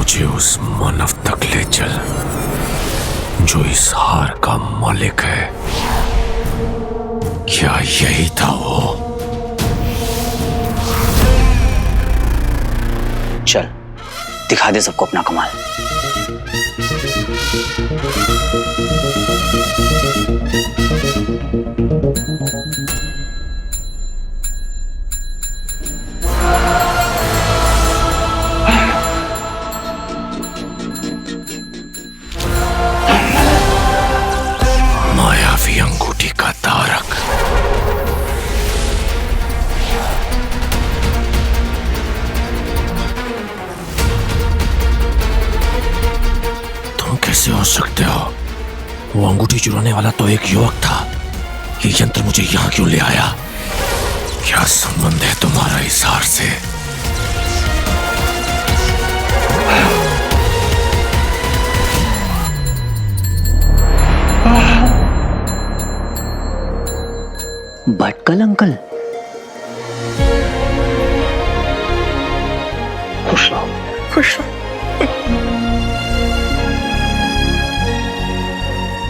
मुझे उस मानव तक ले चल जो इस हार का मालिक है। क्या यही था वो? चल दिखा दे सबको अपना कमाल। मायावी अंगूठी का धारक। तुम कैसे हो सकते हो? वो अंगूठी चुराने वाला तो एक युवक था। ये यंत्र मुझे यहाँ क्यों ले आया? क्या संबंध है तुम्हारा इस हार से? भटकल अंकल, खुश रहो, खुश रहो।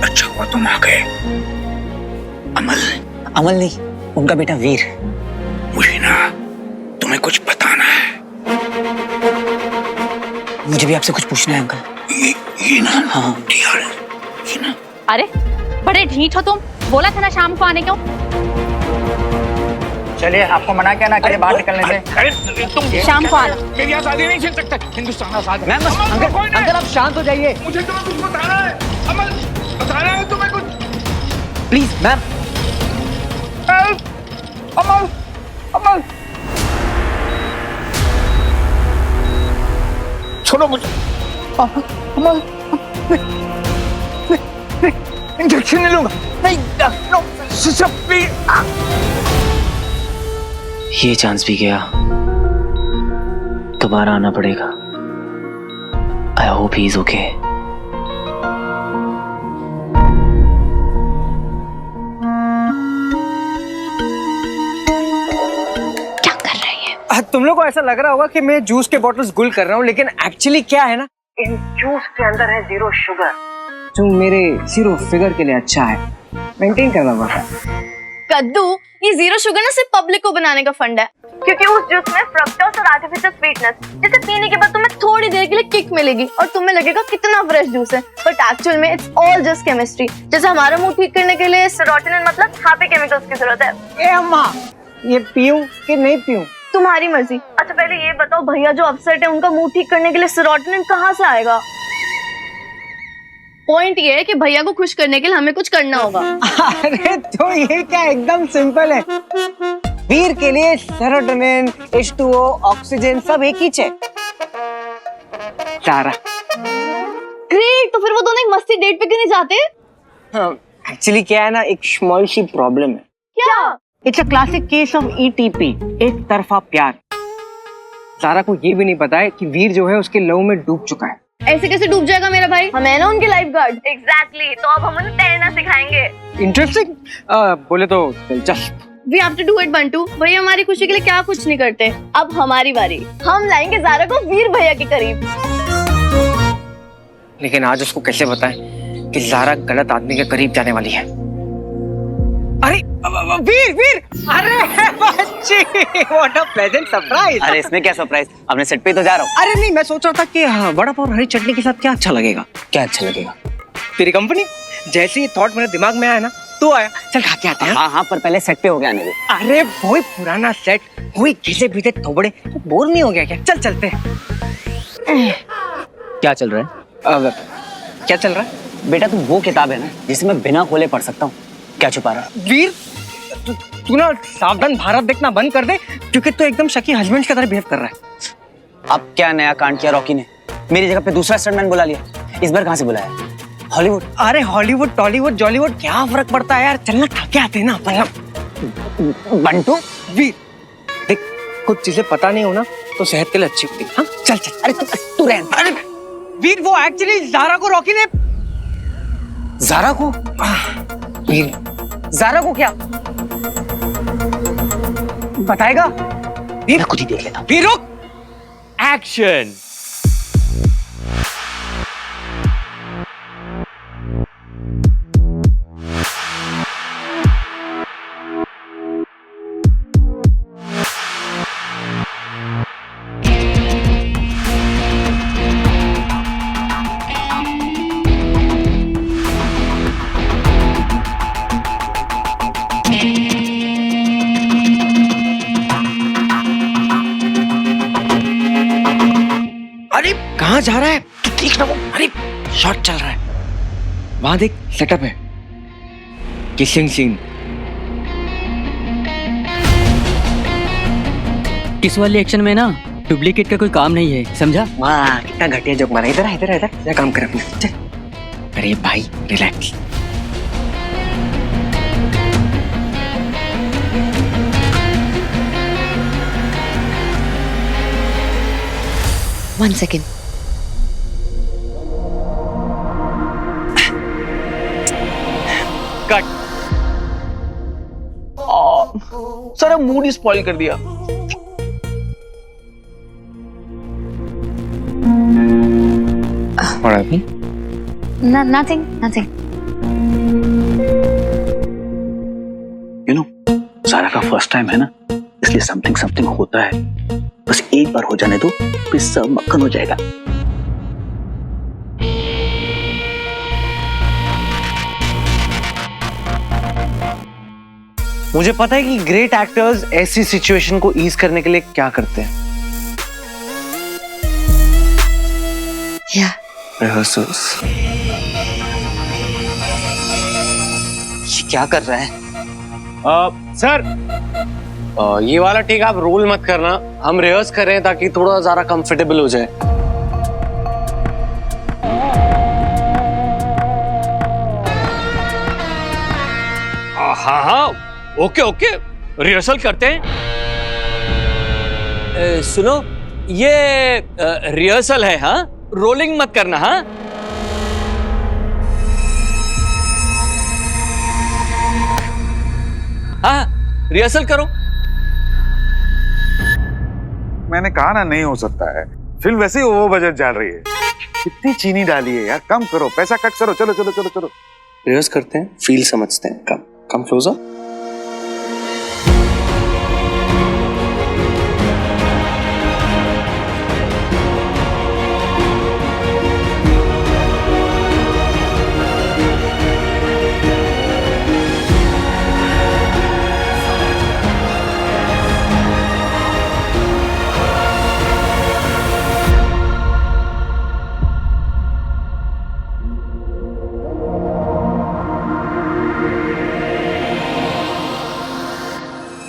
अच्छा हुआ तुम आ गए। अमल नहीं, उनका बेटा वीर। मुझे ना तुम्हें कुछ बताना है। मुझे भी आपसे कुछ पूछना है अंकल। ये ना, हाँ यार, ये ना। अरे बड़े ढीठ हो तुम। बोला था ना शाम को आने क्यों? चलिए, आपको मना किया ना कि बाहर निकलने से। अरे तुम शाम को आना। मेरी आजादी नहीं छीन सकते। हिंदुस्तान आजाद है। मैम, अंकल आप शांत हो जाइए मुझे तुम्हें कुछ बताना है। अमल, बताना है तुम्हें कुछ। प्लीज। मैम, अमल, अमल, छोड़ो मुझे। अमल, इंजेक्शन नहीं लूंगा। नहीं, नो, सिस्टर प्लीज। ये चांस भी गया, दोबारा आना पड़ेगा। I hope he is okay. क्या कर रही है? तुम लोग को ऐसा लग रहा होगा कि मैं जूस के बॉटल्स गुल कर रहा हूँ, लेकिन एक्चुअली क्या है ना, इन जूस के अंदर है 0 शुगर, जो मेरे 0 फिगर के लिए अच्छा है। मेंटेन करना पड़ता है। कद्दू, ये 0 शुगर ना सिर्फ पब्लिक को बनाने का फंड है, क्योंकि उस जूस में फ्रक्टोज और आर्टिफिशियल स्वीटनेस, जिसे पीने के बाद तुम्हें थोड़ी देर के लिए किक मिलेगी और तुम्हें लगेगा कितना फ्रेश जूस है, बट एक्चुअल में इट्स ऑल जस्ट केमिस्ट्री। जैसे हमारा मुंह ठीक करने के लिए सेरोटोनिन मतलब हैप्पी केमिकल्स की जरूरत है। ए अम्मा, ये पीऊं कि नहीं पीऊं? तुम्हारी मर्जी। अच्छा पहले ये बताओ, भैया जो अपसेट है उनका मुंह ठीक करने के लिए सेरोटोनिन कहाँ से आएगा? पॉइंट ये है कि भैया को खुश करने के लिए हमें कुछ करना होगा। अरे तो ये क्या, एकदम सिंपल है। वीर के लिए सेरोटोनिन, H2O, ऑक्सीजन सब एक ही है। सारा ग्रेट, तो फिर वो दोनों एक मस्ती डेट पे क्यों नहीं जाते? एक्चुअली क्या है ना, एक स्मॉल सी प्रॉब्लम है। क्या? It's a classic case of ETP, एक तरफा प्यार। सारा को ये भी नहीं पता है कि वीर जो है उसके लव में डूब चुका है। ऐसे कैसे डूब जाएगा मेरा भाई? हम है ना उनके लाइफ गार्ड। एग्जैक्टली, तो अब हम उन्हें तैरना सिखाएंगे। इंटरेस्टिंग, बोले तो दिलचस्प। We have to do it, Bantu. भैया हमारी खुशी के लिए क्या कुछ नहीं करते। अब हमारी बारी, हम लाएंगे ज़ारा को वीर भैया के करीब। लेकिन आज उसको कैसे बताएं कि ज़ारा गलत आदमी के करीब जाने वाली है। अरे वीर, वीर, अरे बच्ची, व्हाट अ प्लेजेंट सरप्राइज। अरे इसमें क्या सरप्राइज, अपने सेट पे तो जा रहा हूँ। अरे नहीं, मैं सोच रहा था कि वड़ा पाव हरी चटनी के साथ क्या अच्छा लगेगा। क्या अच्छा लगेगा? तेरी कंपनी। जैसे ही थॉट मेरे दिमाग में आया ना, तो आया, चल खा के आते हैं। हाँ, पर पहले सेट पे हो गया आने दे। अरे वही पुराना सेट, वही घिसे पीते थोबड़े, बोर नहीं हो गया क्या? चल चलते हैं। क्या चल रहा है? अब क्या चल रहा है? बेटा तू वो किताब है ना जिसे मैं बिना खोले पढ़ सकता हूँ। क्या छुपा रहा है? वीर, तू ना सावधान भारत देखना बंद कर दे, क्योंकि तू एकदम शकी हस्बैंड की तरह बिहेव कर रहा है। अब क्या नया कांड किया रॉकी ने? मेरी जगह पे दूसरा स्टंटमैन बुला लिया। इस बार कहाँ से बुलाया? हॉलीवुड। अरे हॉलीवुड, टॉलीवुड, जॉलीवुड क्या फर्क पड़ता है यार? चलना खा के आते हैं ना अपन। बंटू, वीर देख, कुछ चीजें पता नहीं हो ना तो सेहत के लिए अच्छी होती है। हाँ चल चल। अरे तू रहन। अरे वीर, वो एक्चुअली ज़ारा को रॉकी ने। ज़ारा को? वीर, ज़ारा को क्या बताएगा? वीर खुद ही देख लेता। वीर रुक। एक्शन। कहाँ जा रहा है तू? देख ना वो, अरे शॉट चल रहा है वहां, देख सेटअप है, किसिंग सीन। इस वाले एक्शन में ना डुप्लीकेट का कोई काम नहीं है, समझा? वाह कितना घटिया जोक मारा। इधर इधर इधर क्या काम कर अपना, चल। अरे भाई रिलैक्स। One second. कट। सारा मूड ही स्पॉइल कर दिया। और अभी Nothing. यू नो सारा का फर्स्ट टाइम है ना, इसलिए समथिंग होता है। बस एक बार हो जाने दो, फिर सब मक्खन हो जाएगा। मुझे पता है कि ग्रेट एक्टर्स ऐसी सिचुएशन को ईज करने के लिए क्या करते हैं। Yeah. रिहर्सल्स। ये क्या कर रहा है? सर ये वाला टेक आप रोल मत करना, हम रिहर्स कर रहे हैं ताकि थोड़ा ज्यादा कंफर्टेबल हो जाए। हाँ, ओके, रिहर्सल करते हैं। सुनो, ये रिहर्सल है, हाँ, रोलिंग मत करना, हाँ। हाँ, रिहर्सल करो। मैंने कहा ना नहीं हो सकता है, फिल्म वैसे ही वो बजट जा रही है। कितनी चीनी डाली है यार, कम करो, पैसा कट करो। चलो चलो चलो चलो रिहर्स करते हैं, फील समझते हैं। Come closer.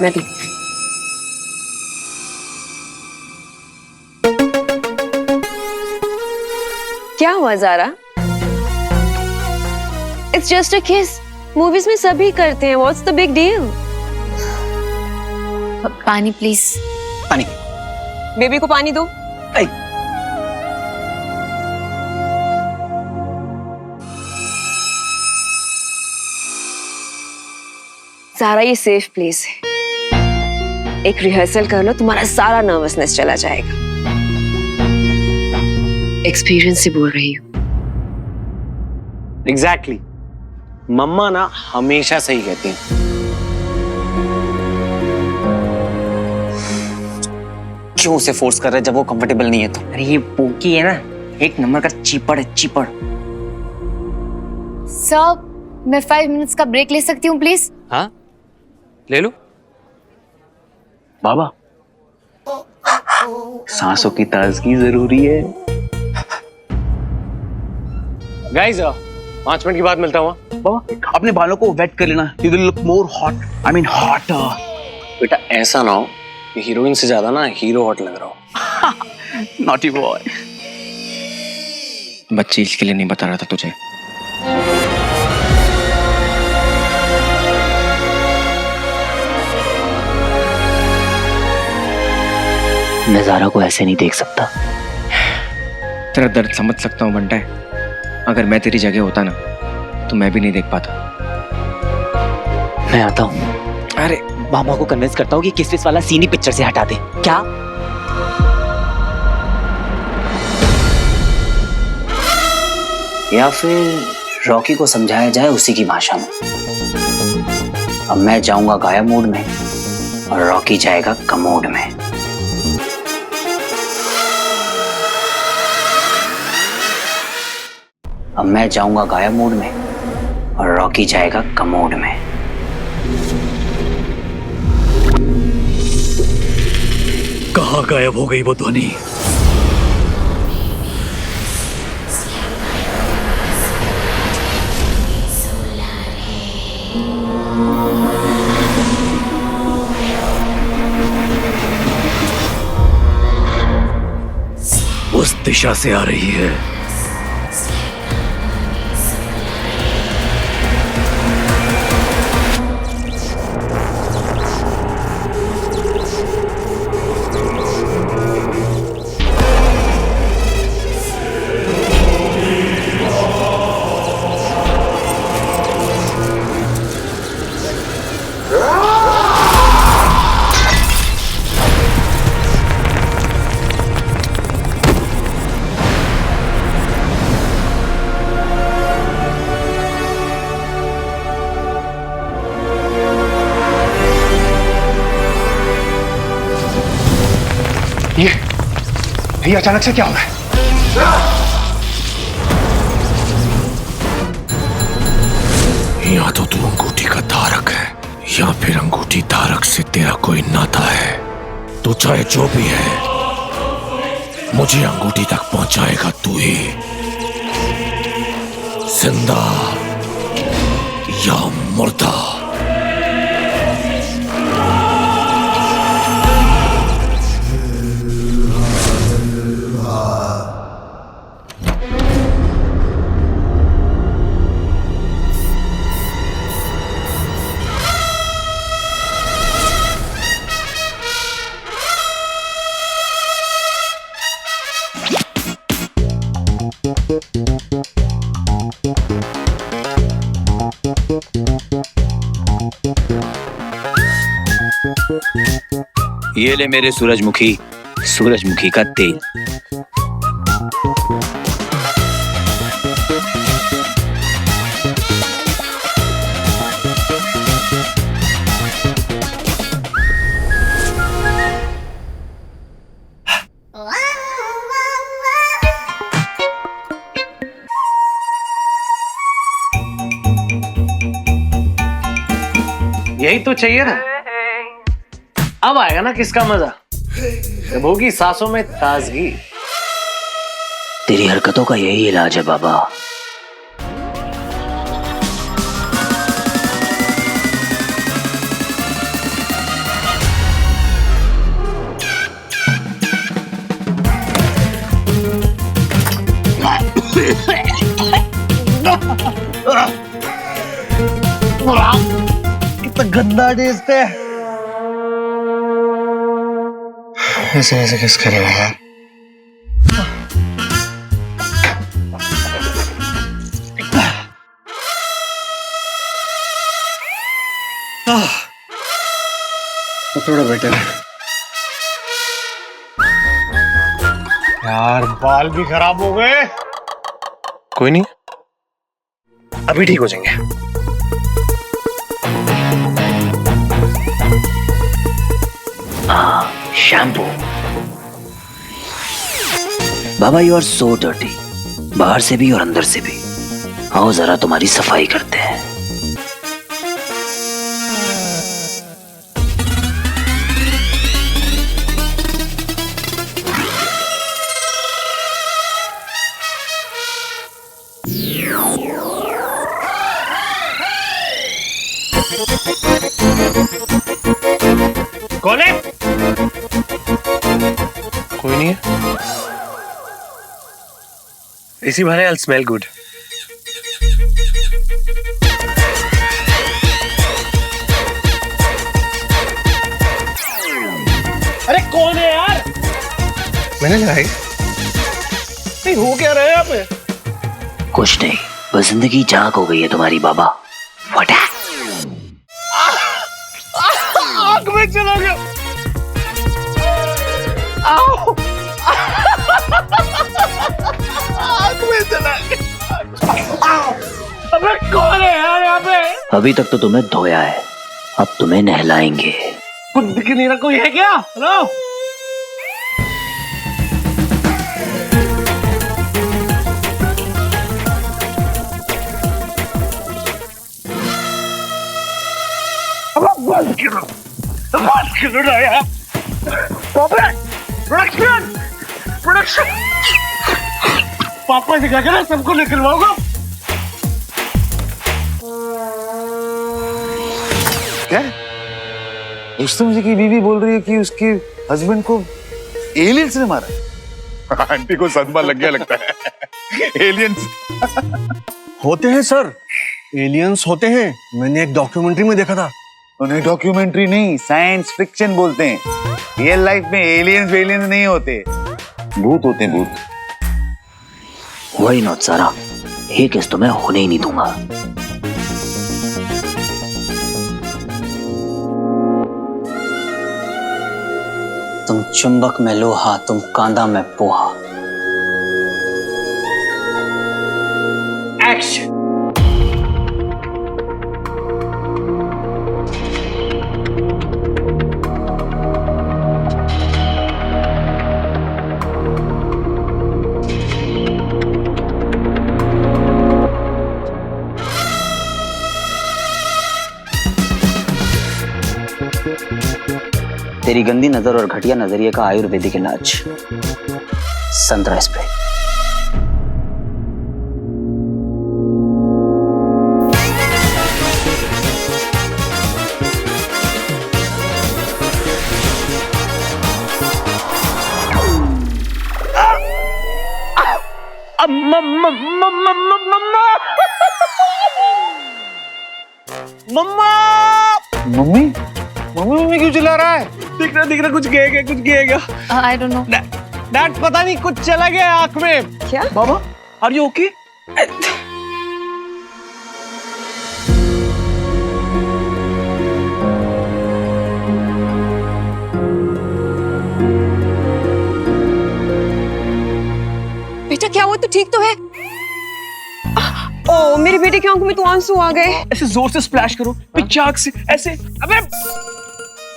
मैं भी। क्या हुआ ज़ारा? इट्स जस्ट अ किस। मूवीज में सभी करते हैं, व्हाट्स द बिग डील? पानी प्लीज। पानी। बेबी को पानी दो। ज़ारा ये सेफ प्लेस है, एक रिहर्सल कर लो, तुम्हारा सारा नर्वसनेस चला जाएगा। एक्सपीरियंस से बोल रही हूँ। एग्जैक्टली। मम्मा ना हमेशा सही कहती हैं। क्यों उसे फोर्स कर रहा है जब वो कंफर्टेबल नहीं है तो? अरे ये पोकी है ना, एक नंबर का चीपड़ है, चीपड़। सर, मैं 5 मिनट्स का ब्रेक ले सकती हूँ प्लीज? हाँ, ले लो। बाबा, सांसों की ताजगी जरूरी है। गाइस 5 मिनट के बाद मिलता हूँ। बाबा अपने बालों को वेट कर लेना, you will look more hot, I mean hotter. बेटा ऐसा ना हो कि हीरोइन से ज्यादा ना हीरो हॉट लग रहा हो। Naughty boy. बच्ची इसके लिए नहीं बता रहा था तुझे। मैं ज़ारा को ऐसे नहीं देख सकता। तेरा दर्द समझ सकता हूँ बंटा है, अगर मैं तेरी जगह होता ना तो मैं भी नहीं देख पाता। मैं आता हूँ। अरे मामा को कन्विंस करता हूँ कि किस वाला सीन ही पिक्चर से हटा दे। क्या? या फिर रॉकी को समझाया जाए उसी की भाषा में। अब मैं जाऊंगा गायब मोड में और रॉकी जाएगा कमोड में। अब मैं जाऊंगा गायब मोड में और रॉकी जाएगा कमोड में। कहाँ गायब हो गई वो ध्वनि? दिशा से आ रही है। ये अचानक से क्या हो रहा है? या तो तू अंगूठी का धारक है या फिर अंगूठी धारक से तेरा कोई नाता है। तू चाहे जो भी है, मुझे अंगूठी तक पहुंचाएगा तू ही, जिंदा या मुर्दा। ये ले मेरे सूरजमुखी का तेल। यही तो चाहिए ना। अब आएगा ना किसका मजा, जब होगी सांसों में ताजगी। तेरी हरकतों का यही इलाज है बाबा। कितना गंदा टेस्ट है। ऐसे किस करेगा यार? तो थोड़ा बेटर है यार। बाल भी खराब हो गए। कोई नहीं, अभी ठीक हो जाएंगे। शैम्पू। बाबा यू आर सो डर्टी, बाहर से भी और अंदर से भी। आओ जरा तुम्हारी सफाई करते हैं। कौन है? कोई नहीं है। इसी बहाने I'll smell good. अरे कौन है यार? मैंने लगाई। नहीं, हो क्या रहा है यहाँ पे? कुछ नहीं, बस जिंदगी झांक हो गई है तुम्हारी बाबा। What? आग में चला गया। आओ। आग में चला गया। अबे कौन है यार यहाँ पे? अभी तक तो तुम्हें धोया है, अब तुम्हें नहलाएंगे। खुद दिख नहीं रहा कोई है क्या? हेलो। बंद करो ना यार। प्रोडक्शन पापा दिखा के ना सबको निकलवाऊंगा। क्या? रुस्तम जी की बीवी बोल रही है कि उसके हस्बैंड को एलियंस ने मारा। आंटी को सदमा लग गया लगता है। एलियंस होते हैं सर, एलियंस होते हैं। मैंने एक डॉक्यूमेंट्री में देखा था। उन्हें डॉक्यूमेंट्री नहीं, साइंस फिक्शन बोलते हैं। रियल लाइफ में एलियंस वेलियंस नहीं होते, भूत होते हैं, भूत। वही नॉट सारा, ये केस तो मैं होने ही नहीं दूंगा। तुम चुंबक में लोहा, तुम कांदा में पोहा। एक्शन। तेरी गंदी नजर और घटिया नजरिए का आयुर्वेदिक इलाज, संतरा स्प्रे। मम्मी मम्मी मम्मी क्यों चिल्ला रहा है? दिख रहा कुछ गया आई डोंट नो। डैड पता नहीं कुछ चला गया आंख में। क्या? बाबा आर यू ओके? बेटा क्या हुआ, तू ठीक तो है? ओ मेरे बेटे की आंखों में तो आंसू आ गए। ऐसे जोर से स्प्लैश करो, पिचाक से ऐसे। अबे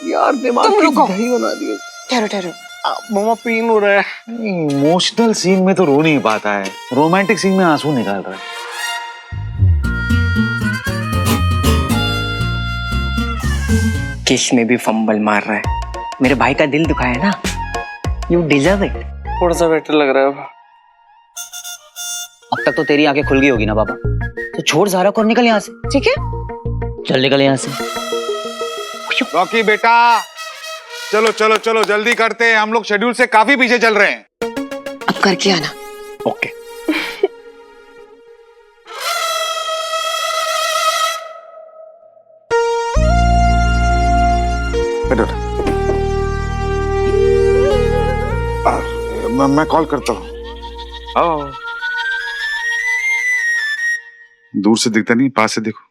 यार दिमाग तुम की रुको। दही बना दिए। ठहरो ठहरो। मामा पेन हो रहा है। इमोशनल सीन में तो रो नहीं पाता है, रोमांटिक सीन में आंसू निकाल रहा है। किस में भी फंबल मार रहा है। मेरे भाई का दिल दुखाया ना, यू डिजर्व इट। थोड़ा सा बेटर लग रहा है। अब तक तो तेरी आंखें खुल गई होगी ना बाबा, तो छोड़ ज़ारा को और निकल यहाँ से। ठीक है, चल निकल यहाँ से। रॉकी बेटा, चलो चलो चलो जल्दी करते हैं, हम लोग शेड्यूल से काफी पीछे चल रहे हैं। अब करके आना। ओके। मैं कॉल करता हूँ। आओ। दूर से दिखता नहीं, पास से देखो।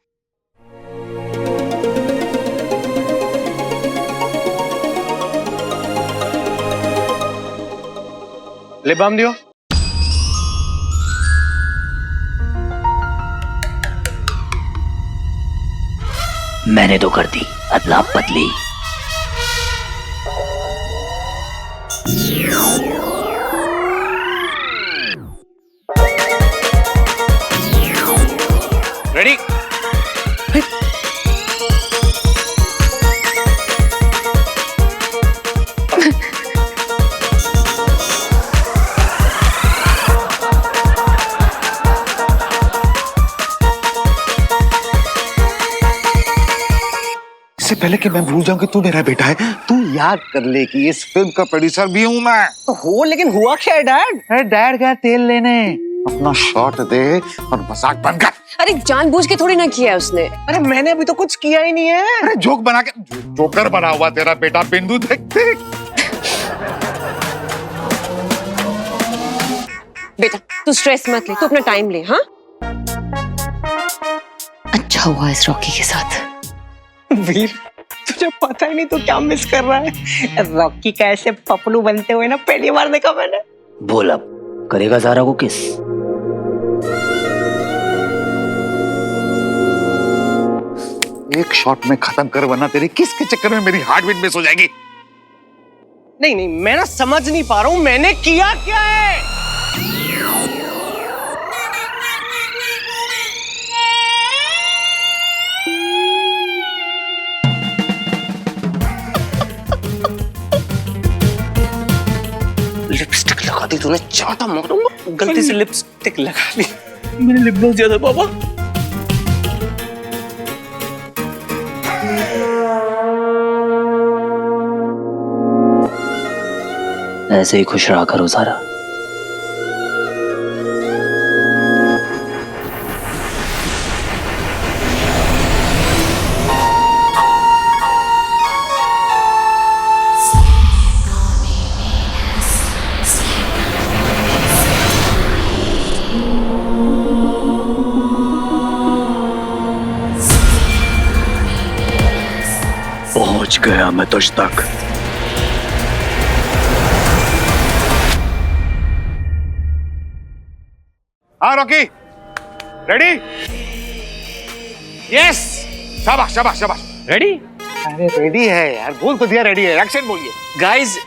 लिप बाम दियो। मैंने तो कर दी अदला बदली। रेडी? इससे पहले कि मैं भूल जाऊं कि तू मेरा बेटा है, तू याद कर ले कि इस फिल्म का प्रोड्यूसर भी हूं मैं। तो हो, लेकिन हुआ क्या है डैड? अरे डैड क्या तेल लेने, अपना शॉट दे और मजाक बंद कर। अरे जानबूझ के थोड़ी ना किया है उसने। अरे मैंने अभी तो कुछ किया ही नहीं है। अरे जोक बना के, जोकर बना हुआ तेरा बेटा बिंदु, देख देख। बेटा तू स्ट्रेस मत ले, तू अपना टाइम ले। हाँ अच्छा हुआ इस रॉकी के साथ। वीर, तुझे पता ही नहीं तो क्या मिस कर रहा है। रॉकी का ऐसे पपलू बनते हुए ना पहली बार देखा मैंने। बोल अब करेगा ज़ारा को किस? एक शॉट में खत्म कर, वरना तेरे किस के चक्कर में मेरी हार्ट बीट मिस हो जाएगी। नहीं नहीं, मैं ना समझ नहीं पा रहा हूँ मैंने किया क्या है। लिपस्टिक लगा दी तूने, चाटा मारूंगा। गलती से लिपस्टिक लगा ली, मैंने लिप बाम दिया था बाबा। ऐसे ही खुश रहा करो ज़ारा। पहुंच गया मैं तुझ तक। हाँ रॉकी, रेडी? यस, शाबाश शाबाश शाबाश। रेडी? अरे रेडी है यार, बोल तो दिया रेडी है, एक्शन बोलिए। गाइस,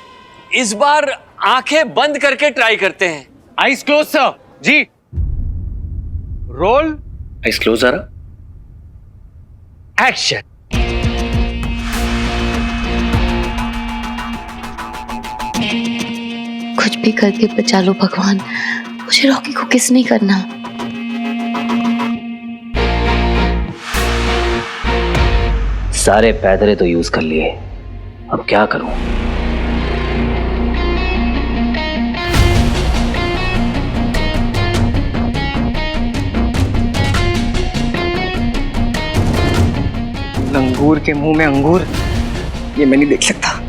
इस बार आंखें बंद करके ट्राई करते हैं। Eyes close sir. जी। रोल। आईज क्लोज जरा। एक्शन। कुछ भी करके बचा लो भगवान, मुझे रॉकी को किस नहीं करना। सारे पैदरे तो यूज कर लिए, अब क्या करूं? लंगूर के मुंह में अंगूर, ये मैं नहीं देख सकता।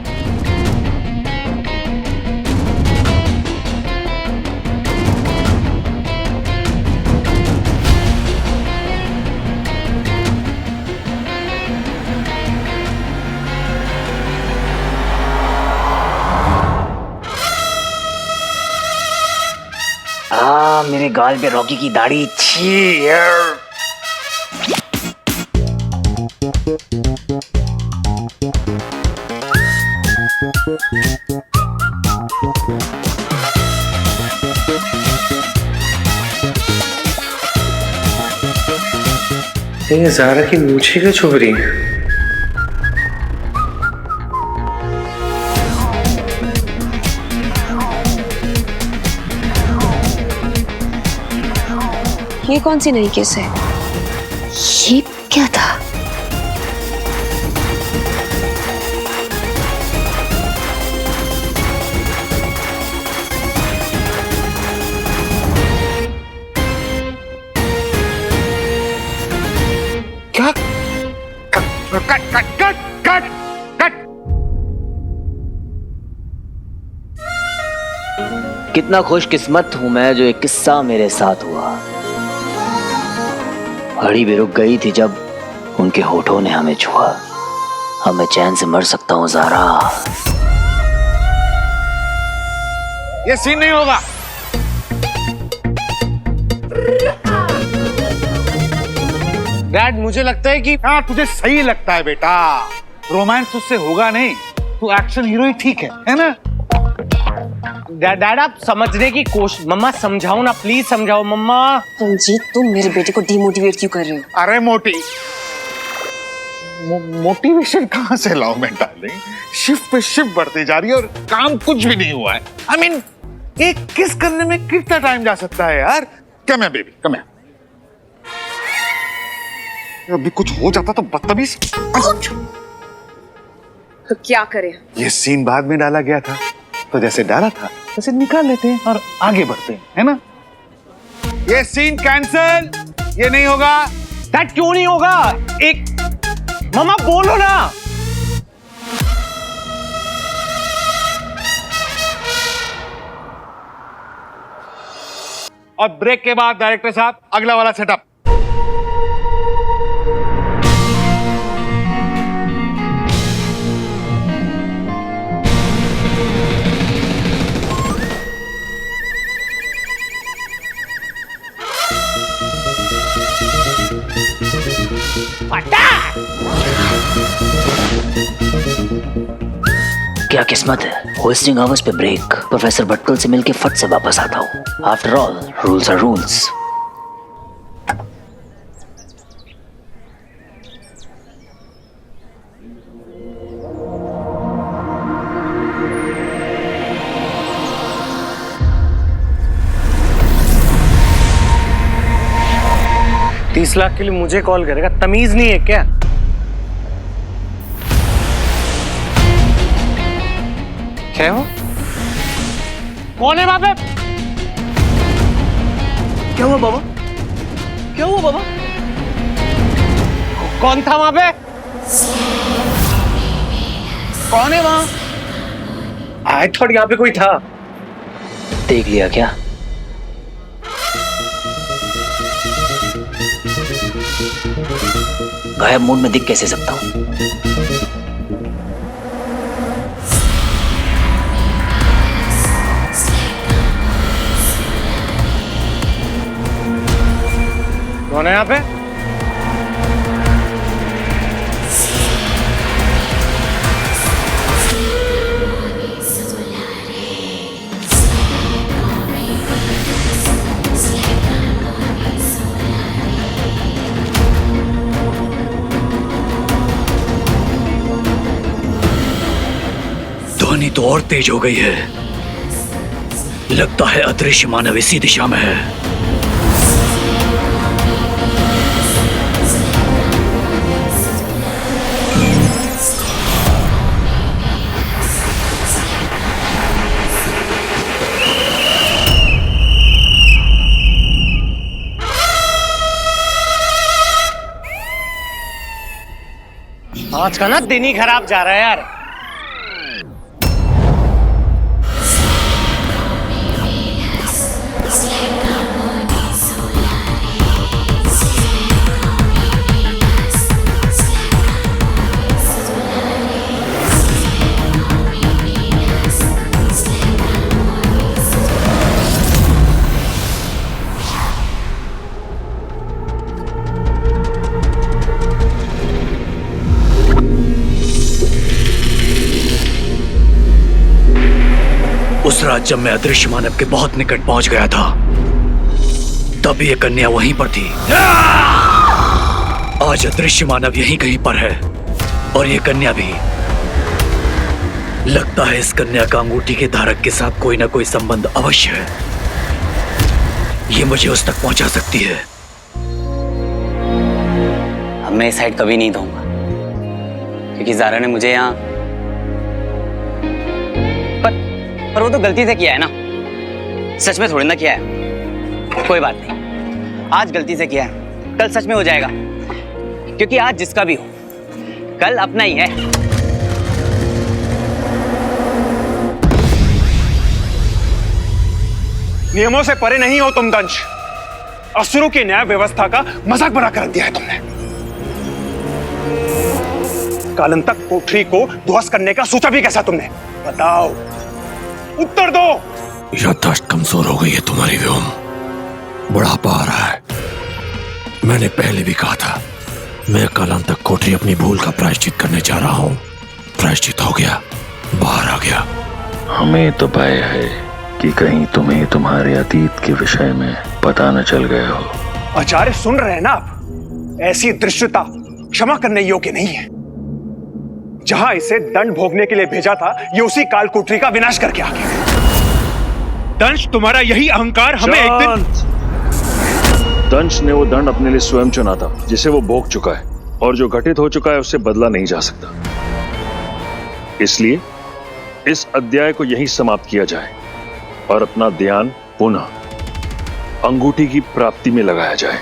मेरे गाल पे रॉकी की दाढ़ी, छी यार। ये ज़ारा की मूछें क्यों छुप रही हैं? ये कौन सी नई केस है? ये क्या था? क्या? Cut cut cut cut cut cut. कितना खुशकिस्मत हूं मैं जो एक किस्सा मेरे साथ हुआ। घड़ी भी रुक गई थी जब उनके होठों ने हमें छुआ। अब मैं चैन से मर सकता हूं ज़ारा। ये सीन नहीं होगा। डैड, मुझे लगता है कि हाँ, तुझे सही लगता है बेटा। रोमांस उससे होगा नहीं, तू एक्शन हीरो ही ठीक है ना? डैड आप समझने की कोशिश। मम्मा समझाओ ना, प्लीज समझाओ मम्मा। रंजीत, तुम मेरे बेटे को डिमोटिवेट क्यों कर रहे हो? अरे मोटिवेशन कहाँ से लाऊं मैं डार्लिंग? शिफ्ट पे शिफ्ट बढ़ती जा रही है और काम कुछ भी नहीं हुआ है। I mean, एक किस करने में कितना टाइम जा सकता है यार? कम है बेबी, कम है। अभी कुछ हो जाता तो बदतमीज। तो क्या करें? ये सीन बाद में डाला गया था, तो जैसे डाला था वैसे निकाल लेते हैं और आगे बढ़ते हैं, है ना? ये सीन कैंसल, ये नहीं होगा। डैड क्यों नहीं होगा? एक मम्मा बोलो ना। और ब्रेक के बाद डायरेक्टर साहब अगला वाला सेटअप। क्या किस्मत है, होस्टिंग आवर्स पे ब्रेक। प्रोफेसर भटकल से मिलके फट से वापस आता हूँ। After all rules are rules. $30 lakh के लिए मुझे कॉल करेगा? तमीज नहीं है क्या? क्या हो? कौन है वहां पे? क्या हुआ बाबा? क्या हुआ बाबा? कौन था वहां पे? कौन है वहां? आई थॉट यहाँ पे कोई था। देख लिया क्या? गायब मूड में दिख कैसे सकता हूं? कौन है यहाँ पे? ध्वनि तो और तेज हो गई है। लगता है अदृश्य मानव इसी दिशा में है। आज का ना दिन ही खराब जा रहा है यार। उस रात जब मैं अदृश्य मानव के बहुत निकट पहुंच गया था, तब ये कन्या वहीं पर थी। आज अदृश्य मानव यहीं कहीं पर है और ये कन्या भी। लगता है इस कन्या का अंगूठी के धारक के साथ कोई ना कोई संबंध अवश्य है। ये मुझे उस तक पहुंचा सकती है। अब मैं इस साइड कभी नहीं दूंगा, क्योंकि ज़ारा ने मुझे यहाँ पर वो तो गलती से किया है ना, सच में थोड़ी ना किया है। कोई बात नहीं, आज गलती से किया है, कल सच में हो जाएगा, क्योंकि आज जिसका भी हो कल अपना ही है। नियमों से परे नहीं हो तुम दंश। असुरों की न्याय व्यवस्था का मजाक बनाकर रख दिया है तुमने। कालंतक कोठरी को ध्वस्त करने का सोचा भी कैसा तुमने? बताओ, उत्तर दो। याददाश्त कमजोर हो गई है तुम्हारी व्योम, बुढ़ापा आ रहा है। मैंने पहले भी कहा था, मैं कालांतक कोठरी अपनी भूल का प्रायश्चित करने जा रहा हूँ। प्रायश्चित हो गया, बाहर आ गया। हमें तो भय है कि कहीं तुम्हें तुम्हारे अतीत के विषय में पता न चल गया हो। आचार्य सुन रहे हैं ना आप? ऐसी दृश्यता क्षमा करने योग्य नहीं है। जहां इसे दंड भोगने के लिए भेजा था, ये उसी कालकोठरी का विनाश करके आ गया। दंश, तुम्हारा यही अहंकार हमें एक दिन। दंश ने वो दंड अपने लिए स्वयं चुना था, जिसे वो भोग चुका है, और जो घटित हो चुका है उससे बदला नहीं जा सकता। इसलिए इस अध्याय को यहीं समाप्त किया जाए और अपना ध्यान पुनः अंगूठी की प्राप्ति में लगाया जाए।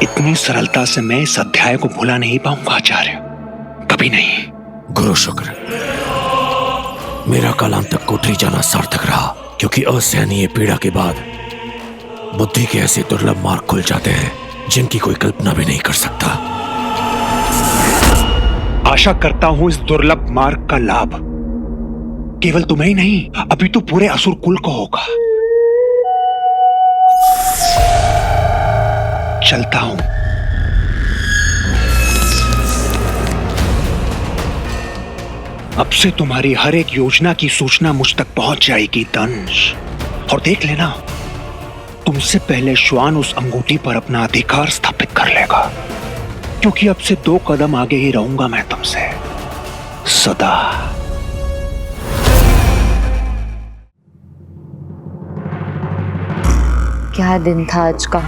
इतनी सरलता से मैं इस अध्याय को भुला नहीं पाऊंगा आचार्य, कभी नहीं। गुरु शुक्र, मेरा कालांतक कोठरी जाना सार्थक रहा, क्योंकि असहनीय पीड़ा के बाद बुद्धि के ऐसे दुर्लभ मार्ग खुल जाते हैं जिनकी कोई कल्पना भी नहीं कर सकता। आशा करता हूं इस दुर्लभ मार्ग का लाभ केवल तुम्हें ही नहीं, अभी तो पूरे असुर कुल को होगा। चलता हूं। अब से तुम्हारी हर एक योजना की सूचना मुझ तक पहुंच जाएगी दंश। और देख लेना, तुमसे पहले श्वान उस अंगूठी पर अपना अधिकार स्थापित कर लेगा, क्योंकि अब से 2 कदम आगे ही रहूंगा मैं तुमसे सदा। क्या दिन था आज का।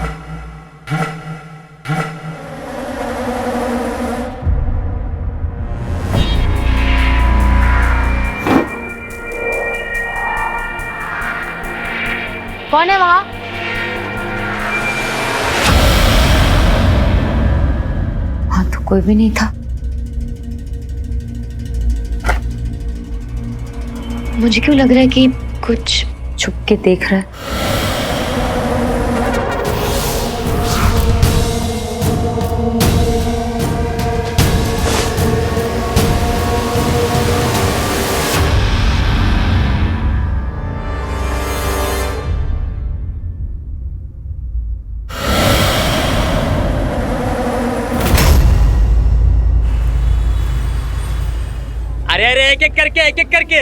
कौन है वहां? वहां तो कोई भी नहीं था। मुझे क्यों लग रहा है कि कुछ छुप के देख रहा है। अरे अरे एक एक करके।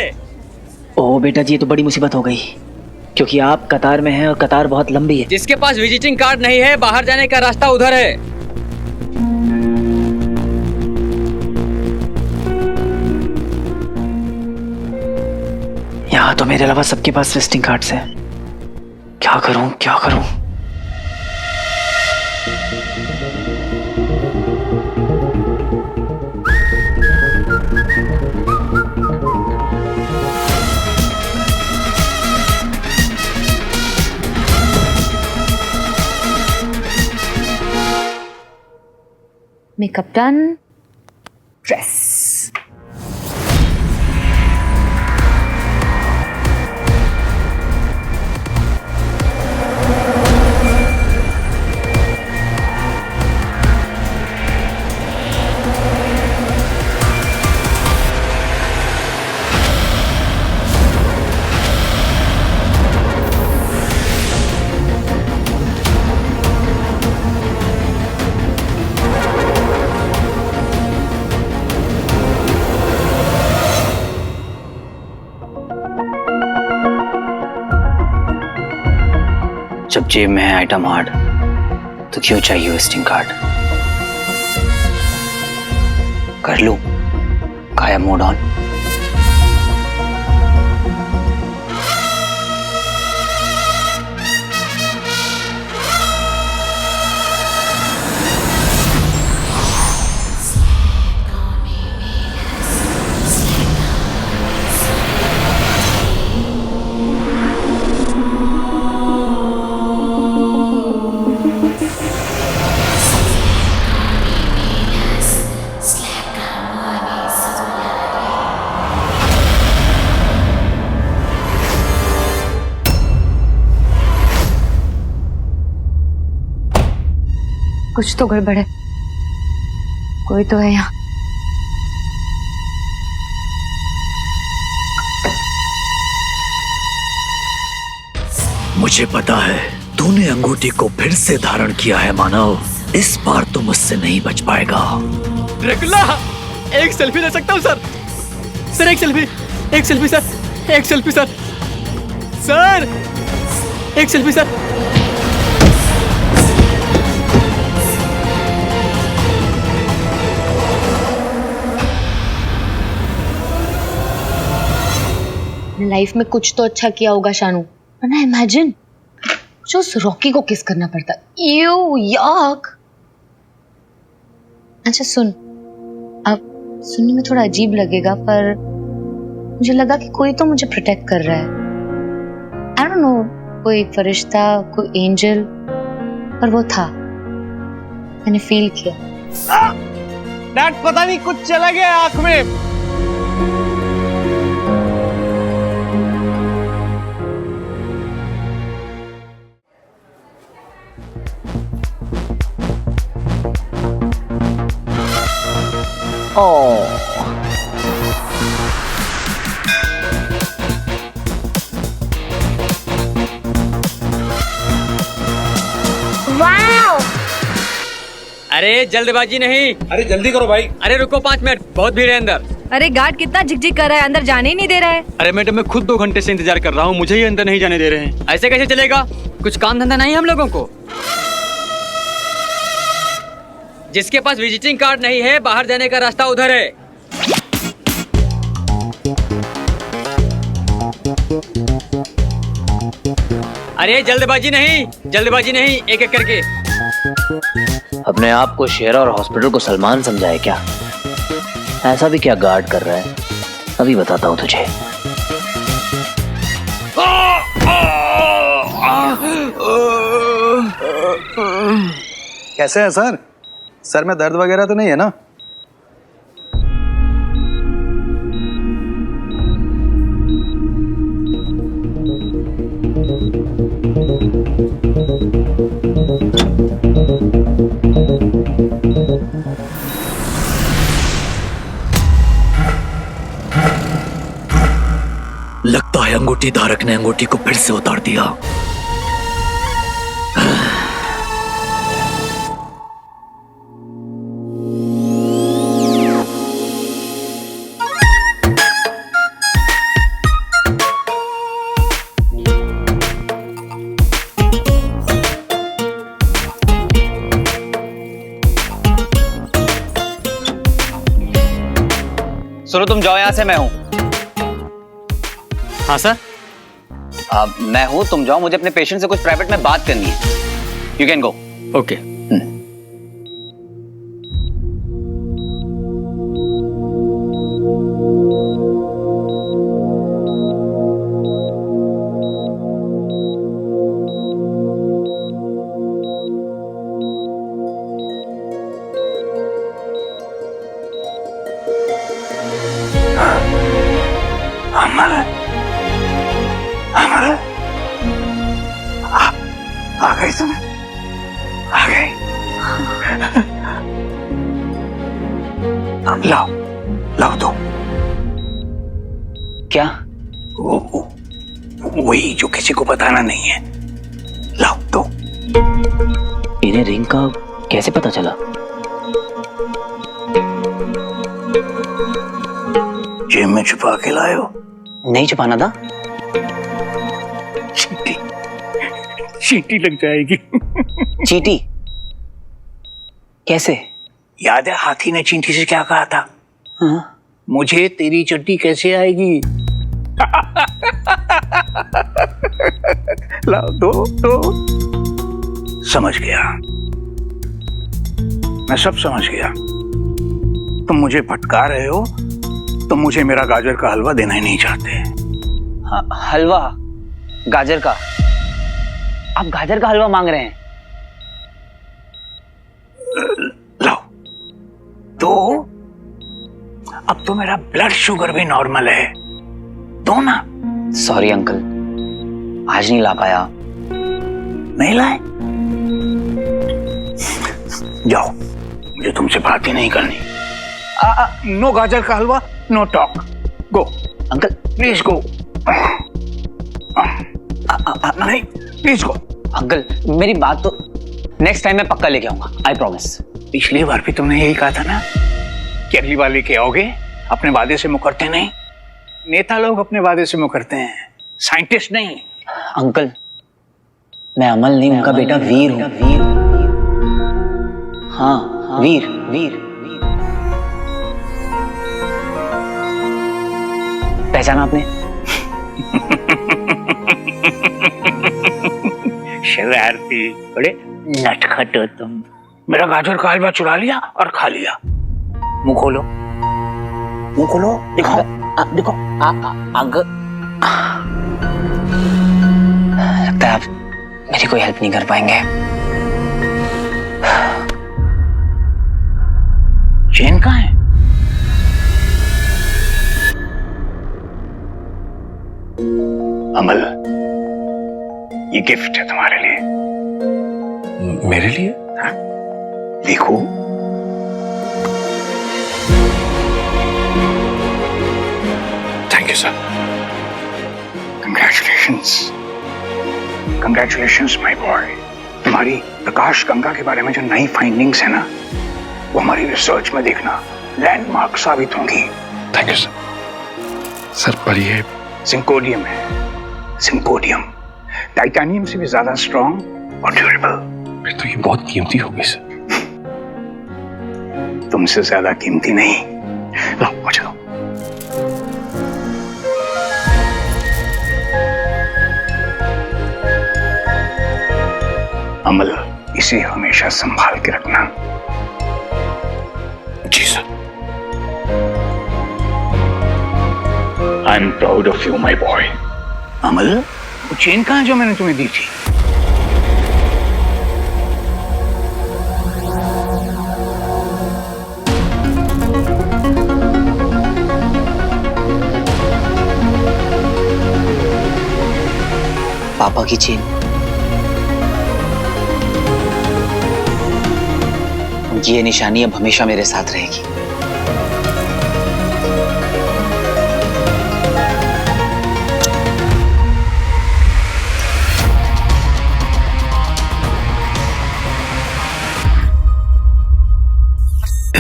ओ बेटा जी, ये तो बड़ी मुसीबत हो गई, क्योंकि आप कतार में हैं और कतार बहुत लंबी है। जिसके पास विजिटिंग कार्ड नहीं है, बाहर जाने का रास्ता उधर है। यहाँ तो मेरे अलावा सबके पास विजिटिंग कार्ड्स हैं। क्या करूं क्या करूं? Makeup done, dress. जब जेब में है आइटम हार्ड तो क्यों चाहिए विजिटिंग कार्ड? कर लूं काया मोड ऑन। कुछ तो गड़बड़ है, कोई तो है यहाँ। मुझे पता है तूने अंगूठी को फिर से धारण किया है मानव। इस बार तो मुझसे नहीं बच पाएगा। ड्रैकुला, एक सेल्फी ले सकता हूँ सर? सर एक सेल्फी सर, एक सेल्फी सर, सर एक सेल्फी सर। लाइफ में कुछ तो अच्छा किया होगा शानू, वरना इमेजिन जो उस रॉकी को किस करना पड़ता। यू याक। अच्छा सुन, अब सुनने में थोड़ा अजीब लगेगा, पर मुझे लगा कि कोई तो मुझे प्रोटेक्ट कर रहा है। आई डोंट नो, कोई फरिश्ता, कोई एंजल, पर वो था, मैंने फील किया। डैड पता नहीं कुछ चला गया आंख में। अरे जल्दबाजी नहीं। अरे जल्दी करो भाई। अरे रुको 5 मिनट, बहुत भीड़ है अंदर। अरे गार्ड कितना झिकझिक कर रहा है, अंदर जाने ही नहीं दे रहा है। अरे मैडम, मैं खुद 2 घंटे से इंतजार कर रहा हूँ, मुझे ही अंदर नहीं जाने दे रहे हैं। ऐसे कैसे चलेगा? कुछ काम धंधा नहीं हम लोगों को? जिसके पास विजिटिंग कार्ड नहीं है, बाहर जाने का रास्ता उधर है। अरे जल्दबाजी नहीं, एक एक करके। अपने आप को शेर और हॉस्पिटल को सलमान समझाए क्या? ऐसा भी क्या गार्ड कर रहा है? अभी बताता हूँ तुझे। कैसे है सर? सर में दर्द वगैरह तो नहीं है ना? लगता है अंगूठी धारक ने अंगूठी को फिर से उतार दिया। सुनो, तुम जाओ यहाँ से, मैं हूँ। हाँ सर। मैं हूँ, तुम जाओ, मुझे अपने पेशेंट से कुछ प्राइवेट में बात करनी है। You can go. ओके। आ गई तुम, आ गई। लाओ लाओ दो। क्या? वही जो किसी को बताना नहीं है, लाओ दो। इन्हें रिंग का कैसे पता चला? जेब में छुपा के लाए हो? नहीं छुपाना था। चींटी, चींटी लग जाएगी। चींटी? कैसे? याद है हाथी ने चींटी से क्या कहा था? हाँ? मुझे तेरी चट्टी कैसे आएगी? लाओ दो। समझ गया, मैं सब समझ गया। तुम मुझे भटका रहे हो, तुम मुझे मेरा गाजर का हलवा देना ही नहीं चाहते। हलवा? गाजर का? आप गाजर का हलवा मांग रहे हैं? लाओ दो। अब तो मेरा ब्लड शुगर भी नॉर्मल है, दो ना। सॉरी अंकल, आज नहीं ला पाया। नहीं लाए? जाओ, मुझे तुमसे बात ही नहीं करनी। नो गाजर का हलवा, no talk. Go uncle, please go. नहीं, प्लीज गो। अंकल, मेरी बात तो नेक्स्ट टाइम मैं पक्का लेके आऊंगा, आई प्रॉमिस। पिछली बार भी तुमने यही कहा था ना कि अगली बार लेके आओगे। अपने वादे से मुकरते नहीं। नेता लोग अपने वादे से मुकरते हैं, साइंटिस्ट नहीं। अंकल, मैं अमल नहीं, उनका बेटा वीर हूं। हाँ, वीर। पहचाना आपने? शरारती, बड़े नटखट हो तुम। मेरा गाजर का हलवा चुरा लिया और खा लिया। मुंह खोलो, मुंह खोलो, दिखाओ। देखो अंकल, लगता है आप मेरी कोई हेल्प नहीं कर पाएंगे। चेन कहाँ है? अमल, ये गिफ्ट है तुम्हारे लिए। मेरे लिए? हाँ? देखो। Thank you sir. Congratulations my boy. तुम्हारी प्रकाश गंगा के बारे में जो नई फाइंडिंग्स है ना, वो हमारी रिसर्च में देखना लैंडमार्क साबित होंगी। Thank you sir. पर ये सिंकोडियम है, सिंकोडियम। टाइटेनियम से भी ज्यादा स्ट्रॉन्ग और ड्यूरेबल। फिर तो ये बहुत कीमती होगी सर। तुमसे ज्यादा कीमती नहीं। लो मुझे दो। अमल, इसे हमेशा संभाल के रखना। जी sir. I am proud of you my boy. Amal, वो चेन कहाँ है जो मैंने तुम्हें दी थी? पापा की चेन। उनकी ये निशानी अब हमेशा मेरे साथ रहेगी।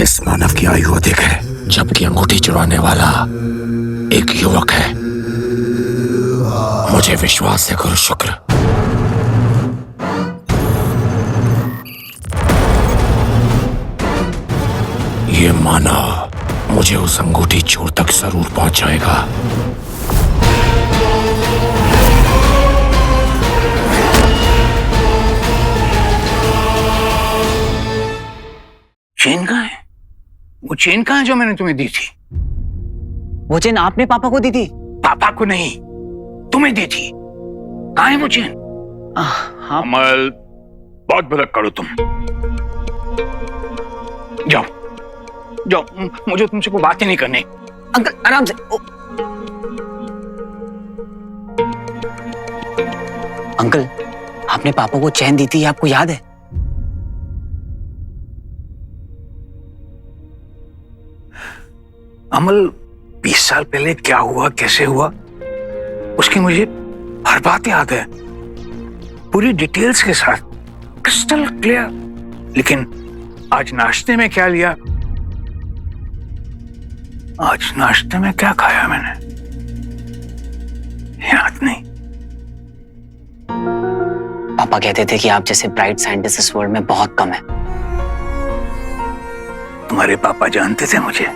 इस मानव की आयु अधिक है, जबकि अंगूठी चुराने वाला एक युवक है। मुझे विश्वास है गुरु शुक्र। ये मानव मुझे उस अंगूठी चोर तक जरूर पहुंच जाएगा। चेन कहाँ है? वो चेन कहाँ है जो मैंने तुम्हें दी थी? वो चेन आपने पापा को दी थी? पापा को नहीं, तुम्हें दी थी। कहाँ है वो चेन? हाँ। अमल, बहुत भलक करो तुम। जाओ जाओ, मुझे तुमसे कोई बात ही नहीं करनी। अंकल आराम से। अंकल, आपने पापा को चैन दी थी, आपको याद है? अमल, 20 साल पहले क्या हुआ, कैसे हुआ, उसकी मुझे हर बात याद है, पूरी डिटेल्स के साथ, क्रिस्टल क्लियर। लेकिन आज नाश्ते में क्या लिया, आज नाश्ते में क्या खाया मैंने, याद नहीं। पापा कहते थे कि आप जैसे ब्राइट साइंटिस्ट इस वर्ल्ड में बहुत कम है। तुम्हारे पापा जानते थे मुझे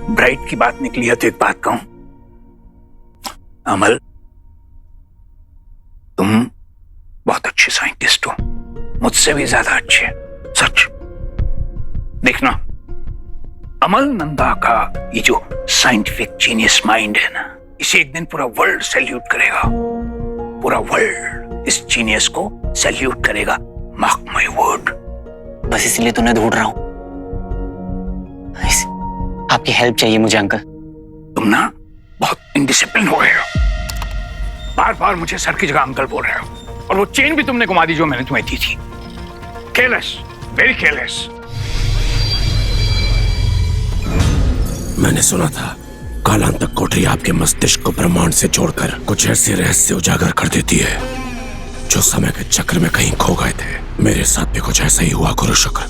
ब्राइट की बात निकली है तो एक बात कहूं, अमल, तुम बहुत अच्छे साइंटिस्ट हो, मुझसे भी ज्यादा अच्छे, सच। देखना, अमल नंदा का ये जो साइंटिफिक जीनियस माइंड है ना, इसे एक दिन पूरा वर्ल्ड सैल्यूट करेगा। पूरा वर्ल्ड इस जीनियस को सैल्यूट करेगा, मार्क माय वर्ड। बस इसलिए तो मैं ढूंढ रहा हूं। आपकी हेल्प चाहिए मुझे अंकल। तुम ना बहुत इनडिसिप्लिन हो गए हो, बार बार मुझे सर की जगह अंकल बोल रहे हो, और वो चेन भी तुमने घुमा दी जो मैंने तुम्हें दी थी। Careless, very careless. मैंने सुना था कालांतक कोठरी आपके मस्तिष्क को ब्रह्मांड से जोड़कर कुछ ऐसे रहस्य उजागर कर देती है जो समय के चक्र में कहीं खो गए थे। मेरे साथ भी कुछ ऐसा ही हुआ गुरु शुक्र।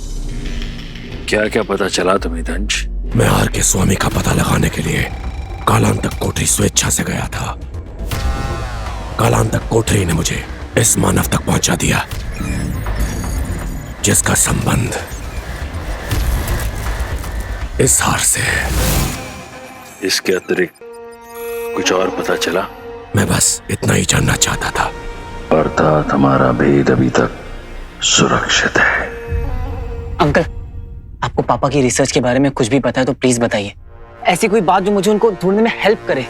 क्या क्या पता चला तुम्हें दंश? मैं आर के स्वामी का पता लगाने के लिए कालांतक कोठरी स्वेच्छा से गया था। कालांतक कोठरी ने मुझे इस मानव तक पहुंचा दिया जिसका संबंध इस हार से है। इसके अतिरिक्त कुछ और पता चला? मैं बस इतना ही जानना चाहता था। अर्थात हमारा भेद अभी तक सुरक्षित है। अंकल, आपको पापा की रिसर्च के बारे में कुछ भी पता है तो प्लीज बताइए। ऐसी कोई बात जो मुझे उनको ढूंढने में हेल्प करे।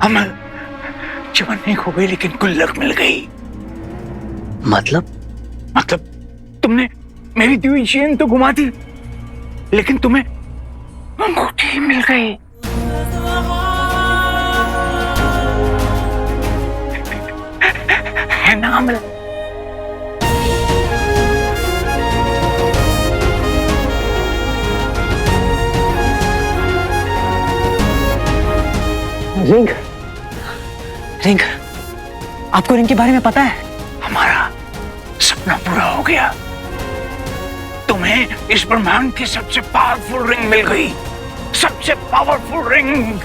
अमल, जवान नहीं खो गई लेकिन गुल्लक मिल गई। मतलब तुमने मेरी दी हुई चेन तो घुमा दी, लेकिन तुम्हें अंगूठी मिल गई। है ना अमल? रिंग, रिंग, आपको रिंग के बारे में पता है? हमारा सपना पूरा हो गया। तुम्हें इस ब्रह्मांड की सबसे पावरफुल रिंग मिल गई, सबसे पावरफुल रिंग।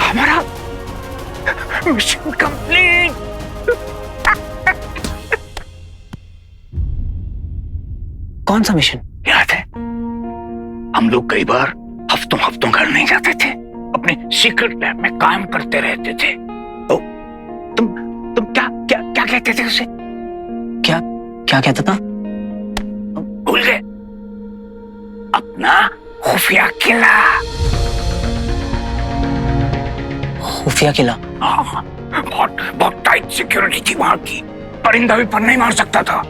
हमारा मिशन कंप्लीट। कौन सा मिशन? याद है, हम लोग कई बार हफ्तों हफ्तों घर नहीं जाते थे, अपने सीक्रेट लैब में काम करते रहते थे। तो तुम क्या क्या क्या कहते थे उसे? क्या क्या कहता था? भूल गए? अपना खुफिया किला। खुफिया किला? बहुत बहुत टाइट सिक्योरिटी थी वहां की, परिंदा भी पर नहीं मार सकता था,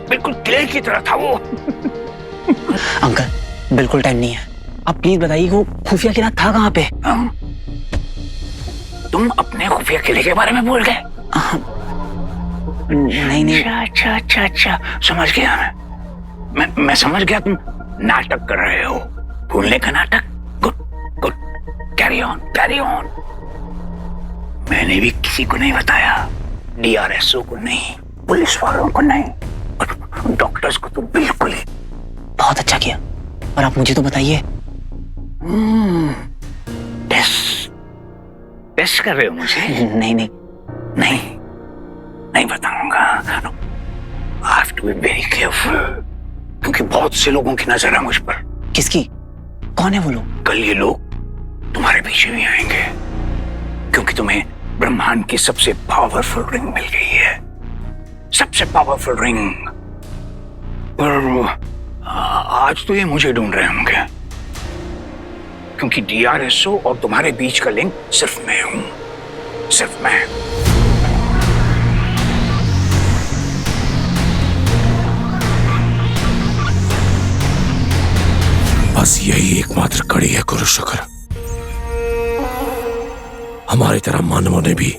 बिल्कुल किले की तरह था वो। अंकल, बिल्कुल टाइम नहीं है, आप प्लीज बताइए वो खुफिया किला था कहाँ पे? तुम अपने खुफिया किले के बारे में भूल गए? नहीं नहीं। अच्छा, समझ गया मैं समझ गया। नाटक कर रहे हो, भूलने का नाटक। Good good, carry on carry on. मैंने भी किसी को नहीं बताया, डीआरएसओ को नहीं, पुलिस वालों को नहीं, और डॉक्टर्स को तो बिल्कुल ही। बहुत अच्छा किया, और आप मुझे तो बताइए। टेस्ट कर रहे हो मुझे? नहीं नहीं नहीं, नहीं बताऊंगा। I have to be very careful, क्योंकि बहुत से लोगों की नजर है मुझ पर। किसकी? कौन है वो लोग? कल ये लोग तुम्हारे पीछे भी आएंगे, क्योंकि तुम्हें ब्रह्मांड की सबसे पावरफुल रिंग मिल गई है, सबसे पावरफुल रिंग। पर आज तो ये मुझे ढूंढ रहे होंगे, क्योंकि डीआरएसओ और तुम्हारे बीच का लिंक सिर्फ मैं हूं, सिर्फ मैं। बस यही एकमात्र कड़ी है गुरु शुक्र। हमारी तरह मानवों ने भी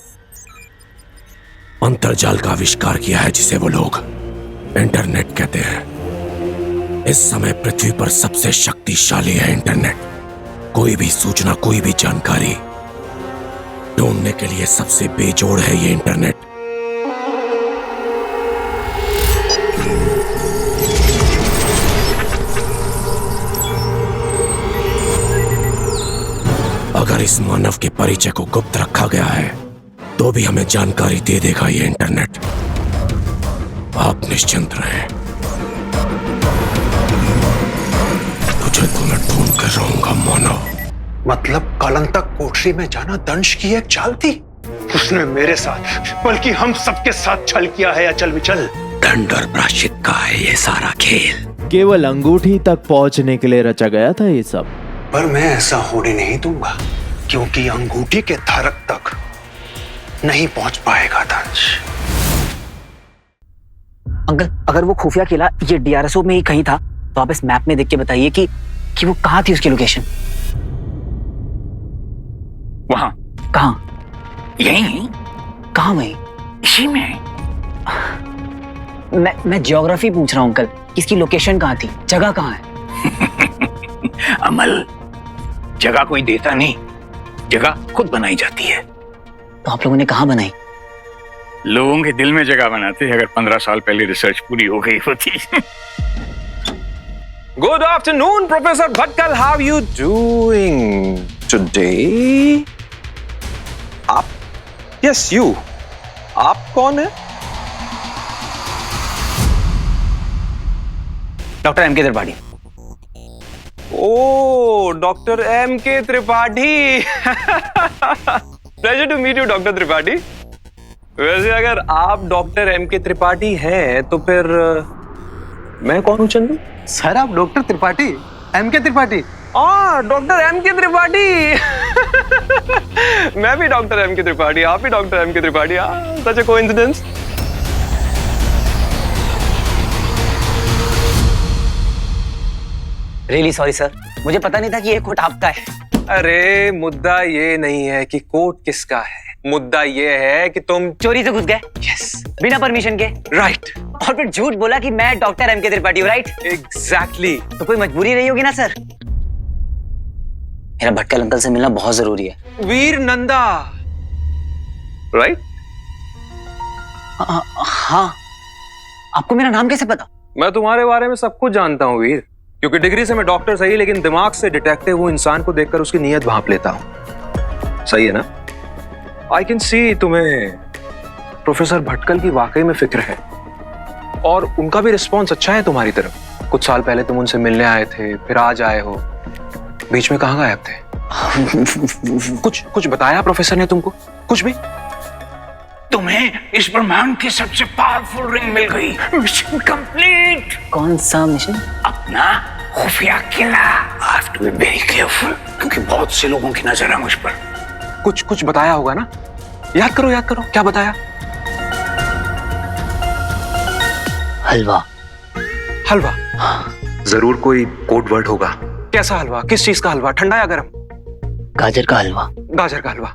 अंतर्जाल का आविष्कार किया है, जिसे वो लोग इंटरनेट कहते हैं। इस समय पृथ्वी पर सबसे शक्तिशाली है इंटरनेट। कोई भी सूचना, कोई भी जानकारी ढूंढने के लिए सबसे बेजोड़ है ये इंटरनेट। अगर इस मानव के परिचय को गुप्त रखा गया है, तो भी हमें जानकारी दे देगा ये इंटरनेट। आप निश्चिंत रहें, तुझे तो मैं ढूंढ कर रहूंगा मानव। मतलब कलंतक कोठरी में जाना दंश की एक चाल थी? उसने मेरे साथ, बल्कि हम सबके साथ छल किया है अचल विचल। दंड और प्रायश्चित का है ये सारा खेल। केवल अंगूठी तक पहुंचने के लिए रचा गया था ये सब। पर मैं ऐसा होने नहीं दूंगा, क्योंकि अंगूठी के धारक तक नहीं पहुंच पाएगा दंश। अंकल, अगर वो खुफिया किला ये डीआरएसओ में ही कहीं था, तो आप इस मैप में देख के बताइए कि वो कहाँ थी, उसकी लोकेशन। वहां। कहाँ? यहीं। कहाँ वहीं? इसी में। मैं ज्योग्राफी पूछ रहा हूँ अंकल, इसकी लोकेशन कहाँ थी, जगह कहाँ है? अमल, जगह कोई देता नहीं, जगह खुद बनाई जाती है। तो आप लोगों ने कहाँ बनाई? लोगों के दिल में जगह बनाते, अगर 15 साल पहले रिसर्च पूरी हो गई होती। Good afternoon, Professor Bhatkal. How are you doing today? आप? Yes, you. आप कौन है? Doctor M K Tripathi. Oh, Dr. M. K. Tripathi. Pleasure to meet you, Dr. Tripathi. वैसे अगर आप डॉक्टर एम के त्रिपाठी हैं, तो फिर मैं कौन हूँ चंदू? सर आप doctor Tripathi, M K Tripathi. Doctor M K Tripathi. मैं भी डॉक्टर एम के त्रिपाठी, आप भी doctor M K Tripathi. Such a coincidence. Really sorry sir, मुझे पता नहीं था कि ये कोट आपका है। अरे मुद्दा ये नहीं है कि कोट किसका है, मुद्दा ये है कि तुम चोरी से घुस गए। यस, बिना परमिशन के। राइट। और फिर झूठ बोला कि मैं डॉक्टर एम के त्रिपाठी हूँ, राइट? एग्जैक्टली। तो कोई मजबूरी रही होगी ना सर? मेरा भटकल अंकल से मिलना बहुत जरूरी है। वीर नंदा, राइट? हाँ। आपको मेरा नाम कैसे पता? मैं तुम्हारे बारे में सब कुछ जानता हूँ वीर, क्योंकि डिग्री से मैं डॉक्टर सही, लेकिन दिमाग से डिटेक्टिव वो इंसान को देखकर उसकी नीयत भांप लेता हूँ। सही है ना? आई कैन सी तुम्हें प्रोफेसर भटकल की वाकई में फिक्र है, और उनका भी रिस्पॉन्स अच्छा है तुम्हारी तरफ। कुछ साल पहले तुम उनसे मिलने आए थे, फिर आज आए हो, बीच में कहाँ गायब थे? कुछ बताया प्रोफेसर ने तुमको? कुछ भी? तुम्हें इस ब्रह्मांड की सबसे पावरफुल रिंग मिल गई। Mission complete. कौन सा मिशन? अपना खुफिया किला। I have to be very careful, क्योंकि बहुत से लोगों की नजर है मुझ पर। कुछ बताया होगा ना? याद करो क्या बताया? हलवा। हलवा? जरूर कोई कोड वर्ड होगा। कैसा हलवा? किस चीज का हलवा? ठंडा या गर्म? गाजर का हलवा। गाजर का हलवा।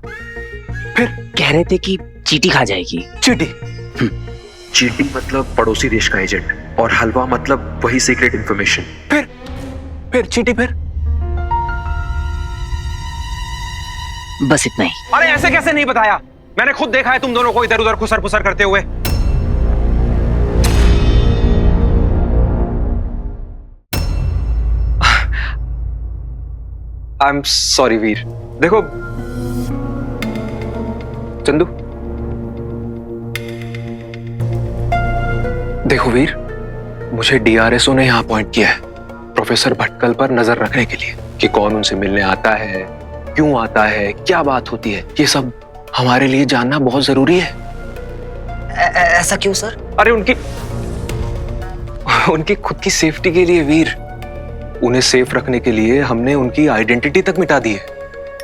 फिर कह रहे थे कि चींटी खा जाएगी। चींटी? चींटी मतलब पड़ोसी देश का एजेंट, और हलवा मतलब वही सीक्रेट इंफॉर्मेशन। फिर फिर चीटी फिर? बस इतना ही। अरे ऐसे कैसे नहीं बताया? मैंने खुद देखा है तुम दोनों को इधर उधर खुसर पुसर करते हुए। आई एम सॉरी वीर। देखो चंदू, देखो वीर, मुझे डीआरएसओ ने यहां अपॉइंट किया है प्रोफेसर भटकल पर नजर रखने के लिए कि कौन उनसे मिलने आता है, क्यों आता है, क्या बात होती है। ये सब हमारे लिए जानना बहुत जरूरी है। ऐसा क्यों सर? अरे उनकी खुद की सेफ्टी के लिए वीर। उन्हें सेफ रखने के लिए हमने उनकी आइडेंटिटी तक मिटा दी है।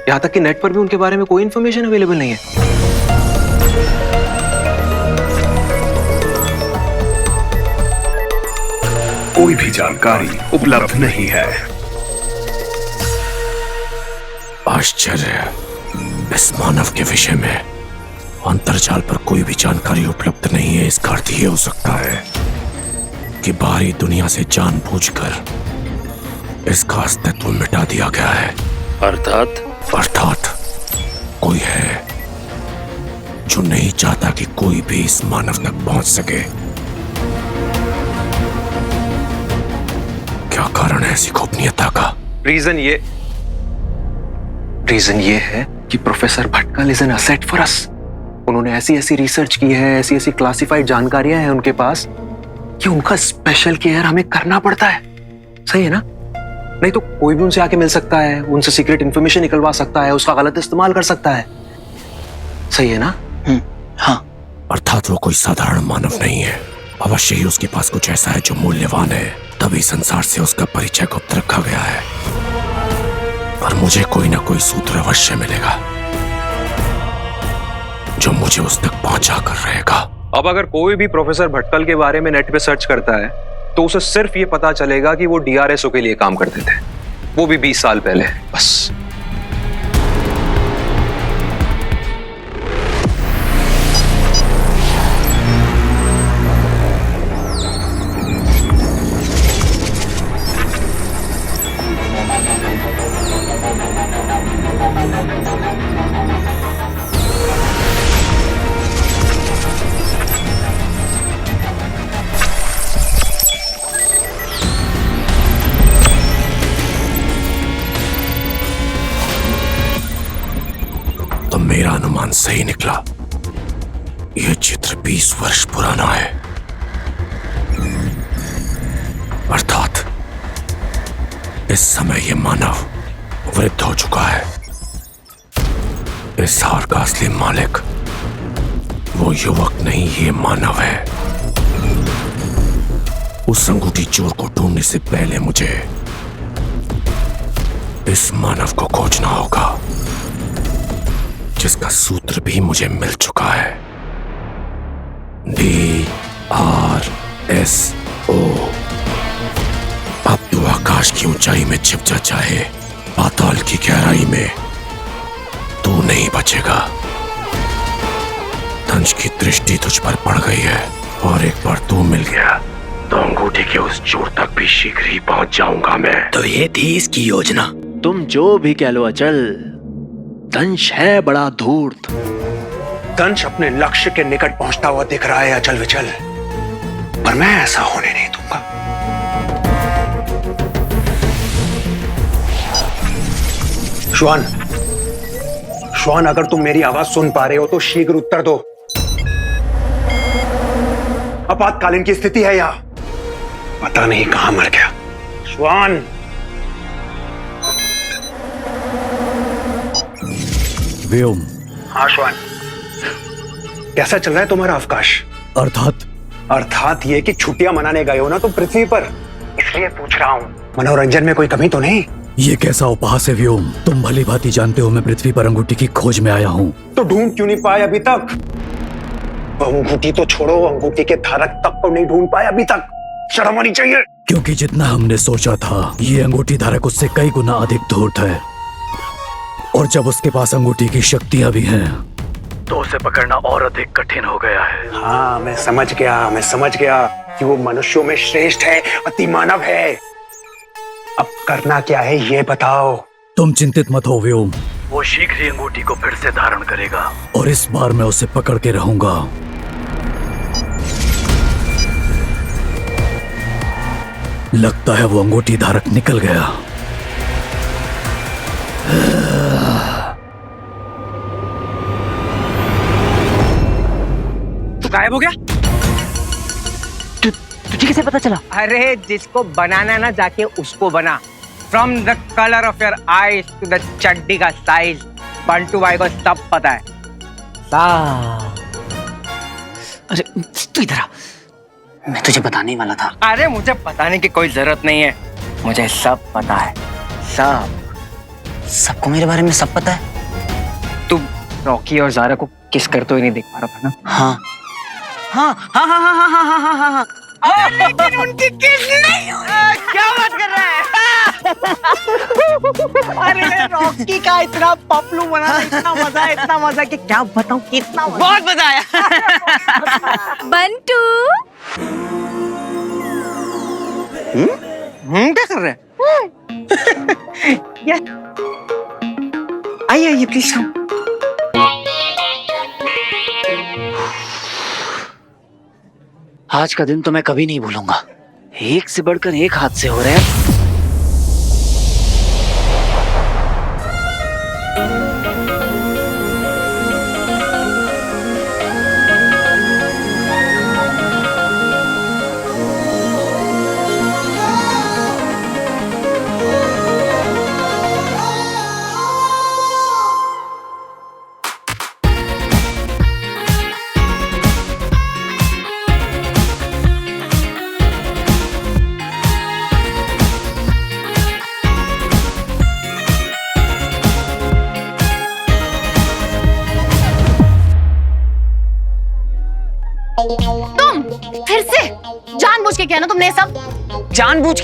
यहां तक कि नेट पर भी उनके बारे में कोई इंफॉर्मेशन अवेलेबल नहीं है। कोई भी जानकारी उपलब्ध नहीं है। आश्चर्य, इस मानव के विषय में अंतर्जाल पर कोई भी जानकारी उपलब्ध नहीं है। इसका अर्थ ये हो सकता है कि बाहरी दुनिया से जानबूझकर इसका अस्तित्व मिटा दिया गया है। अर्थात कोई है जो नहीं चाहता कि कोई भी इस मानव तक पहुंच सके। क्या कारण है ऐसी गोपनीयता का? रीजन ये है कि professor Bhatkal is an asset for us. उन्होंने ऐसी रिसर्च की है, ऐसी क्लासिफाइड जानकारियां हैं उनके पास कि उनका स्पेशल केयर हमें करना पड़ता है। सही है ना? नहीं तो कोई भी उनसे आके मिल सकता है, उनसे सीक्रेट इंफॉर्मेशन निकलवा सकता है, उसका गलत इस्तेमाल कर सकता है। सही है ना? हाँ। अर्थात वो कोई साधारण मानव नहीं है। अवश्य ही उसके पास कुछ ऐसा है जो मूल्यवान है, तभी संसार से उसका परिचय गुप्त रखा गया है। पर मुझे कोई ना कोई सूत्र अवश्य मिलेगा जो मुझे उस तक पहुंचा कर रहेगा। अब अगर कोई भी प्रोफेसर भटकल के बारे में नेट पे सर्च करता है तो उसे सिर्फ ये पता चलेगा कि वो डीआरएसओ के लिए काम करते थे, वो भी 20 साल पहले। बस। तो मेरा अनुमान सही निकला। यह चित्र 20 वर्ष पुराना है। अर्थात इस समय यह मानव वृद्ध हो चुका है। इस हार का असली मालिक वो युवक नहीं, ये मानव है। उस अंगूठी चोर को ढूंढने से पहले मुझे इस मानव को खोजना होगा, जिसका सूत्र भी मुझे मिल चुका है। DRSO। अब तू आकाश की ऊंचाई में छिप जा, चाहे पाताल की गहराई में, तू नहीं बचेगा। तंज की दृष्टि तुझ पर पड़ गई है और एक बार तू मिल गया तो अंगूठी के उस चोर तक भी शीघ्र ही पहुंच जाऊंगा मैं। तो ये थी इसकी योजना। तुम जो भी कह लो अचल, दंश है बड़ा धूर्त। दंश अपने लक्ष्य के निकट पहुंचता हुआ दिख रहा है अचल विचल, पर मैं ऐसा होने नहीं दूंगा। श्वान, अगर तुम मेरी आवाज सुन पा रहे हो तो शीघ्र उत्तर दो। आपातकालीन की स्थिति है यहाँ, पता नहीं कहां मर गया। श्वान। व्योम। हाँ श्वान, कैसा चल रहा है तुम्हारा अवकाश? अर्थात ये कि छुट्टियां मनाने गए हो ना तुम पृथ्वी पर, इसलिए पूछ रहा हूँ मनोरंजन में कोई कमी तो नहीं? ये कैसा उपहास है व्योम? तुम भली भांति जानते हो मैं पृथ्वी पर अंगूठी की खोज में आया हूँ। तो ढूंढ क्यों नहीं पाए अभी तक? अंगूठी तो छोड़ो, अंगूठी के धारक तक को नहीं ढूंढ पाए अभी तक। शर्म आनी चाहिए। क्योंकि जितना हमने सोचा था, ये अंगूठी धारक उससे कई गुना अधिक धूर्त है, और जब उसके पास अंगूठी की शक्तियां भी हैं, तो उसे पकड़ना और अधिक कठिन हो गया है। हाँ, मैं समझ गया कि वो मनुष्यों में श्रेष्ठ है, अति मानव है। अब करना क्या है ये बताओ। तुम चिंतित मत हो व्योम, वो शीघ्र ही अंगूठी को फिर से धारण करेगा और इस बार मैं उसे पकड़ के रहूंगा। लगता है वो अंगूठी धारक निकल गया। तू गायब हो गया? तुझे कैसे पता चला? अरे जिसको बनाना ना जाके उसको बना। From the colour of your eyes to the चड्डी का साइज, बंटू भाई को सब पता है। अरे तू इधर आ, मैं तुझे बताने वाला था। अरे मुझे बताने की कोई जरूरत नहीं है, मुझे सब पता है, सब। सबको मेरे बारे में सब पता है? तू रॉकी और ज़ारा को किस करते हुए नहीं देख पा रहा था ना? हाँ हाँ हाँ हाँ हाँ हाँ हाँ हाँ हाँ हाँ। लेकिन उनकी किस नहीं हुई। क्या बात कर रहा है? अरे रॉकी का इतना पपलू बना, इतना मजा कि क्या बताऊं, कितना मजा। बहुत मजा आया। बंटू क्या कर रहे हैं? आइए प्लीज। आज का दिन तो मैं कभी नहीं भूलूंगा। एक से बढ़कर एक हादसे हो रहे हैं। तुम फिर से जानबूझ के किया ना तुमने ये सब? जानबूझ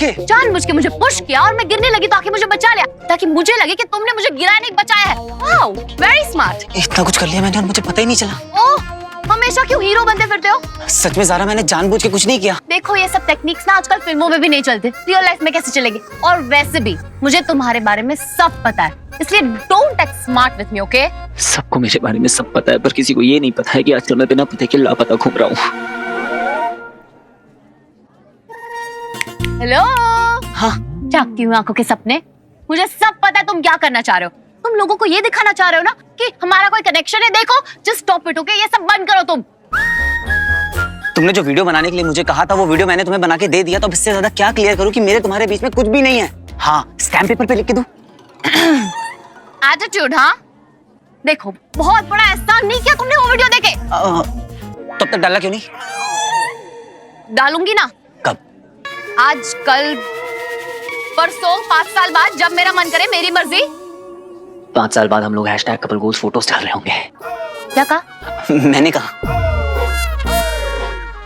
के मुझे पुश किया और मैं गिरने लगी तो आके मुझे बचा लिया, ताकि मुझे लगे कि तुमने मुझे गिराया नहीं बचाया है। Wow, very smart. इतना कुछ कर लिया मैंने और मुझे पता ही नहीं चला। ओह, हमेशा क्यों हीरो बनते फिरते हो? सच में ज़ारा, मैंने जानबूझ के कुछ नहीं किया। देखो ये सब टेक्निक्स ना आजकल फिल्मों में भी नहीं चलते, रियल लाइफ में कैसे चलेगी? और वैसे भी मुझे तुम्हारे बारे में सब पता है, इसलिए don't act smart with me, okay? सबको मेरे बारे में सब पता है, पर किसी को ये नहीं पता है कि आजकल मैं बिना पते के लापता घूम रहा हूँ। हेलो। हाँ, जागती हूँ आंखों के सपने। मुझे सब पता है तुम क्या करना चाह रहे हो। तुम लोगों को ये दिखाना चाह रहे हो ना कि हमारा कोई कनेक्शन है। देखो, जस्ट स्टॉप इट, ओके? ये सब बंद करो तुम। तुमने जो वीडियो बनाने के लिए मुझे कहा था वो वीडियो मैंने तुम्हें बना के दे दिया, तो अब इससे ज्यादा क्या क्लियर करूं कि मेरे तुम्हारे बीच में कुछ भी नहीं है। हाँ, स्टैम्प पेपर पे लिख के दूं? एटीट्यूड, हाँ? देखो, बहुत बड़ा एहसान नहीं किया तुमने वो वीडियो देखे। तब तक डाला क्यों नहीं? डालूंगी ना। कब? आज, कल, परसों, 5 साल बाद, जब मेरा मन करे, मेरी मर्जी। 5 साल बाद हम लोग #कपल गोल्स फोटोज डाल रहे होंगे। क्या कहा? मैंने कहा।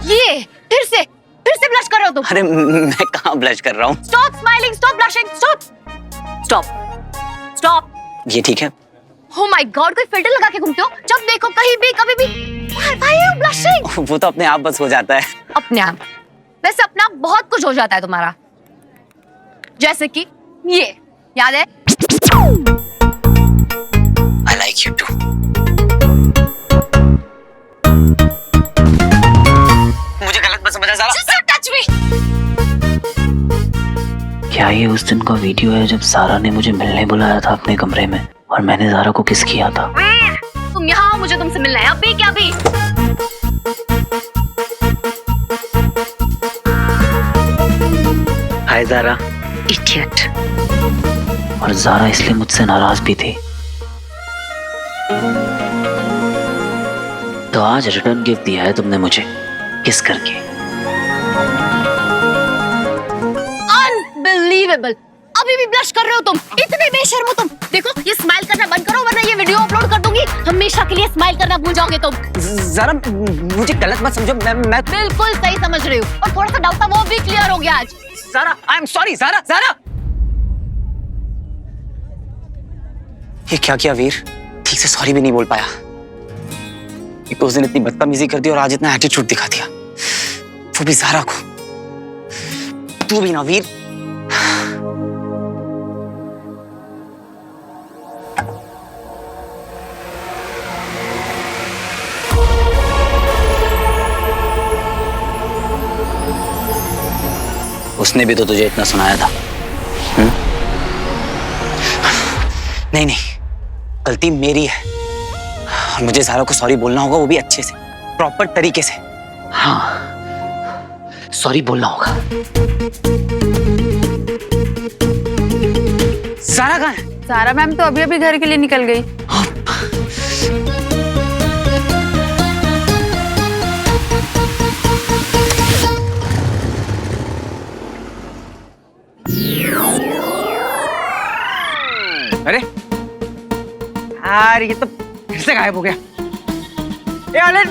ये फिर से ब्लश कर रहे हो तुम। अरे मैं कहाँ ब्लश कर रहा हूँ? Stop smiling, stop blushing, stop. ये ठीक है? Oh my God, कोई फिल्टर लगा के घूमते हो? जब देखो कहीं भी, कभी भी। Why are you blushing? वो तो अपने आप बस हो जाता है। अपने आप? वैसे अपना बहुत कुछ हो जाता है तुम्हारा। जैसे कि ये, याद है? I like you too. मुझे गलत मत समझा Zaara. Just don't touch me. क्या ये उस दिन का वीडियो है जब ज़ारा ने मुझे मिलने बुलाया था अपने कमरे में और मैंने ज़ारा को किस किया था? वीर, तुम यहाँ, मुझे तुमसे मिलना है। अभी क्या अभी? हाय ज़ारा। Idiot. और ज़ारा इसलिए मुझसे नाराज भी थी। तो आज रिटर्न गिफ्ट दिया है तुमने मुझे, किस करके। Unbelievable. अभी भी ब्लश कर रहे हो तुम, इतने बेशर्म हो तुम। देखो, ये स्माइल करना बंद करो वरना ये वीडियो अपलोड कर दूंगी। हमेशा के लिए स्माइल करना भूल जाओगे तुम। ज़ारा, मुझे गलत मत समझो। मैं बिल्कुल सही समझ रही हूँ, और थोड़ा सा डाउट था वो भी क्लियर हो गया आज। Zara, I am sorry. Zara ये क्या किया वीर? ठीक से सॉरी भी नहीं बोल पाया। एक तो उस दिन इतनी बदतमीजी कर दी और आज इतना एटीट्यूड दिखा दिया, वो भी ज़ारा को। तू भी ना वीर। उसने भी तो तुझे इतना सुनाया था। नहीं नहीं, गलती मेरी है और मुझे ज़ारा को सॉरी बोलना होगा, वो भी अच्छे से, प्रॉपर तरीके से। हाँ, सॉरी बोलना होगा। ज़ारा कहाँ है? सारा मैम तो अभी अभी घर के लिए निकल गई। अरे यार, ये तो फिर से गायब हो गया। ए आलन,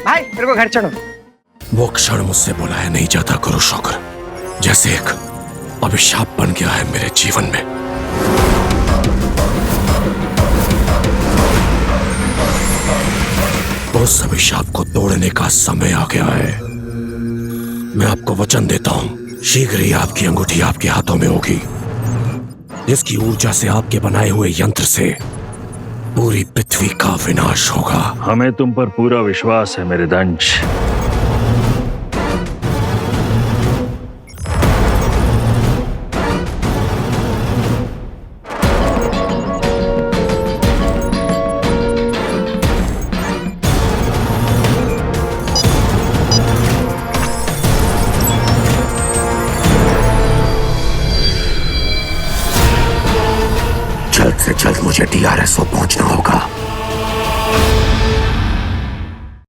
भाई मेरे को घर चढ़ो। वो क्षण मुझसे बुलाया नहीं जाता गुरु शौकर, जैसे एक अभिशाप बन गया है मेरे जीवन में। उस अभिशाप को तोड़ने का समय आ गया है। मैं आपको वचन देता हूं, शीघ्र ही आपकी अंगूठी आपके हाथों में होगी, जिसकी ऊर्जा से आपके बनाए हुए यंत्र से पूरी पृथ्वी का विनाश होगा। हमें तुम पर पूरा विश्वास है मेरे दंश। जल्द से जल्द मुझे DRSO पहुंचना होगा।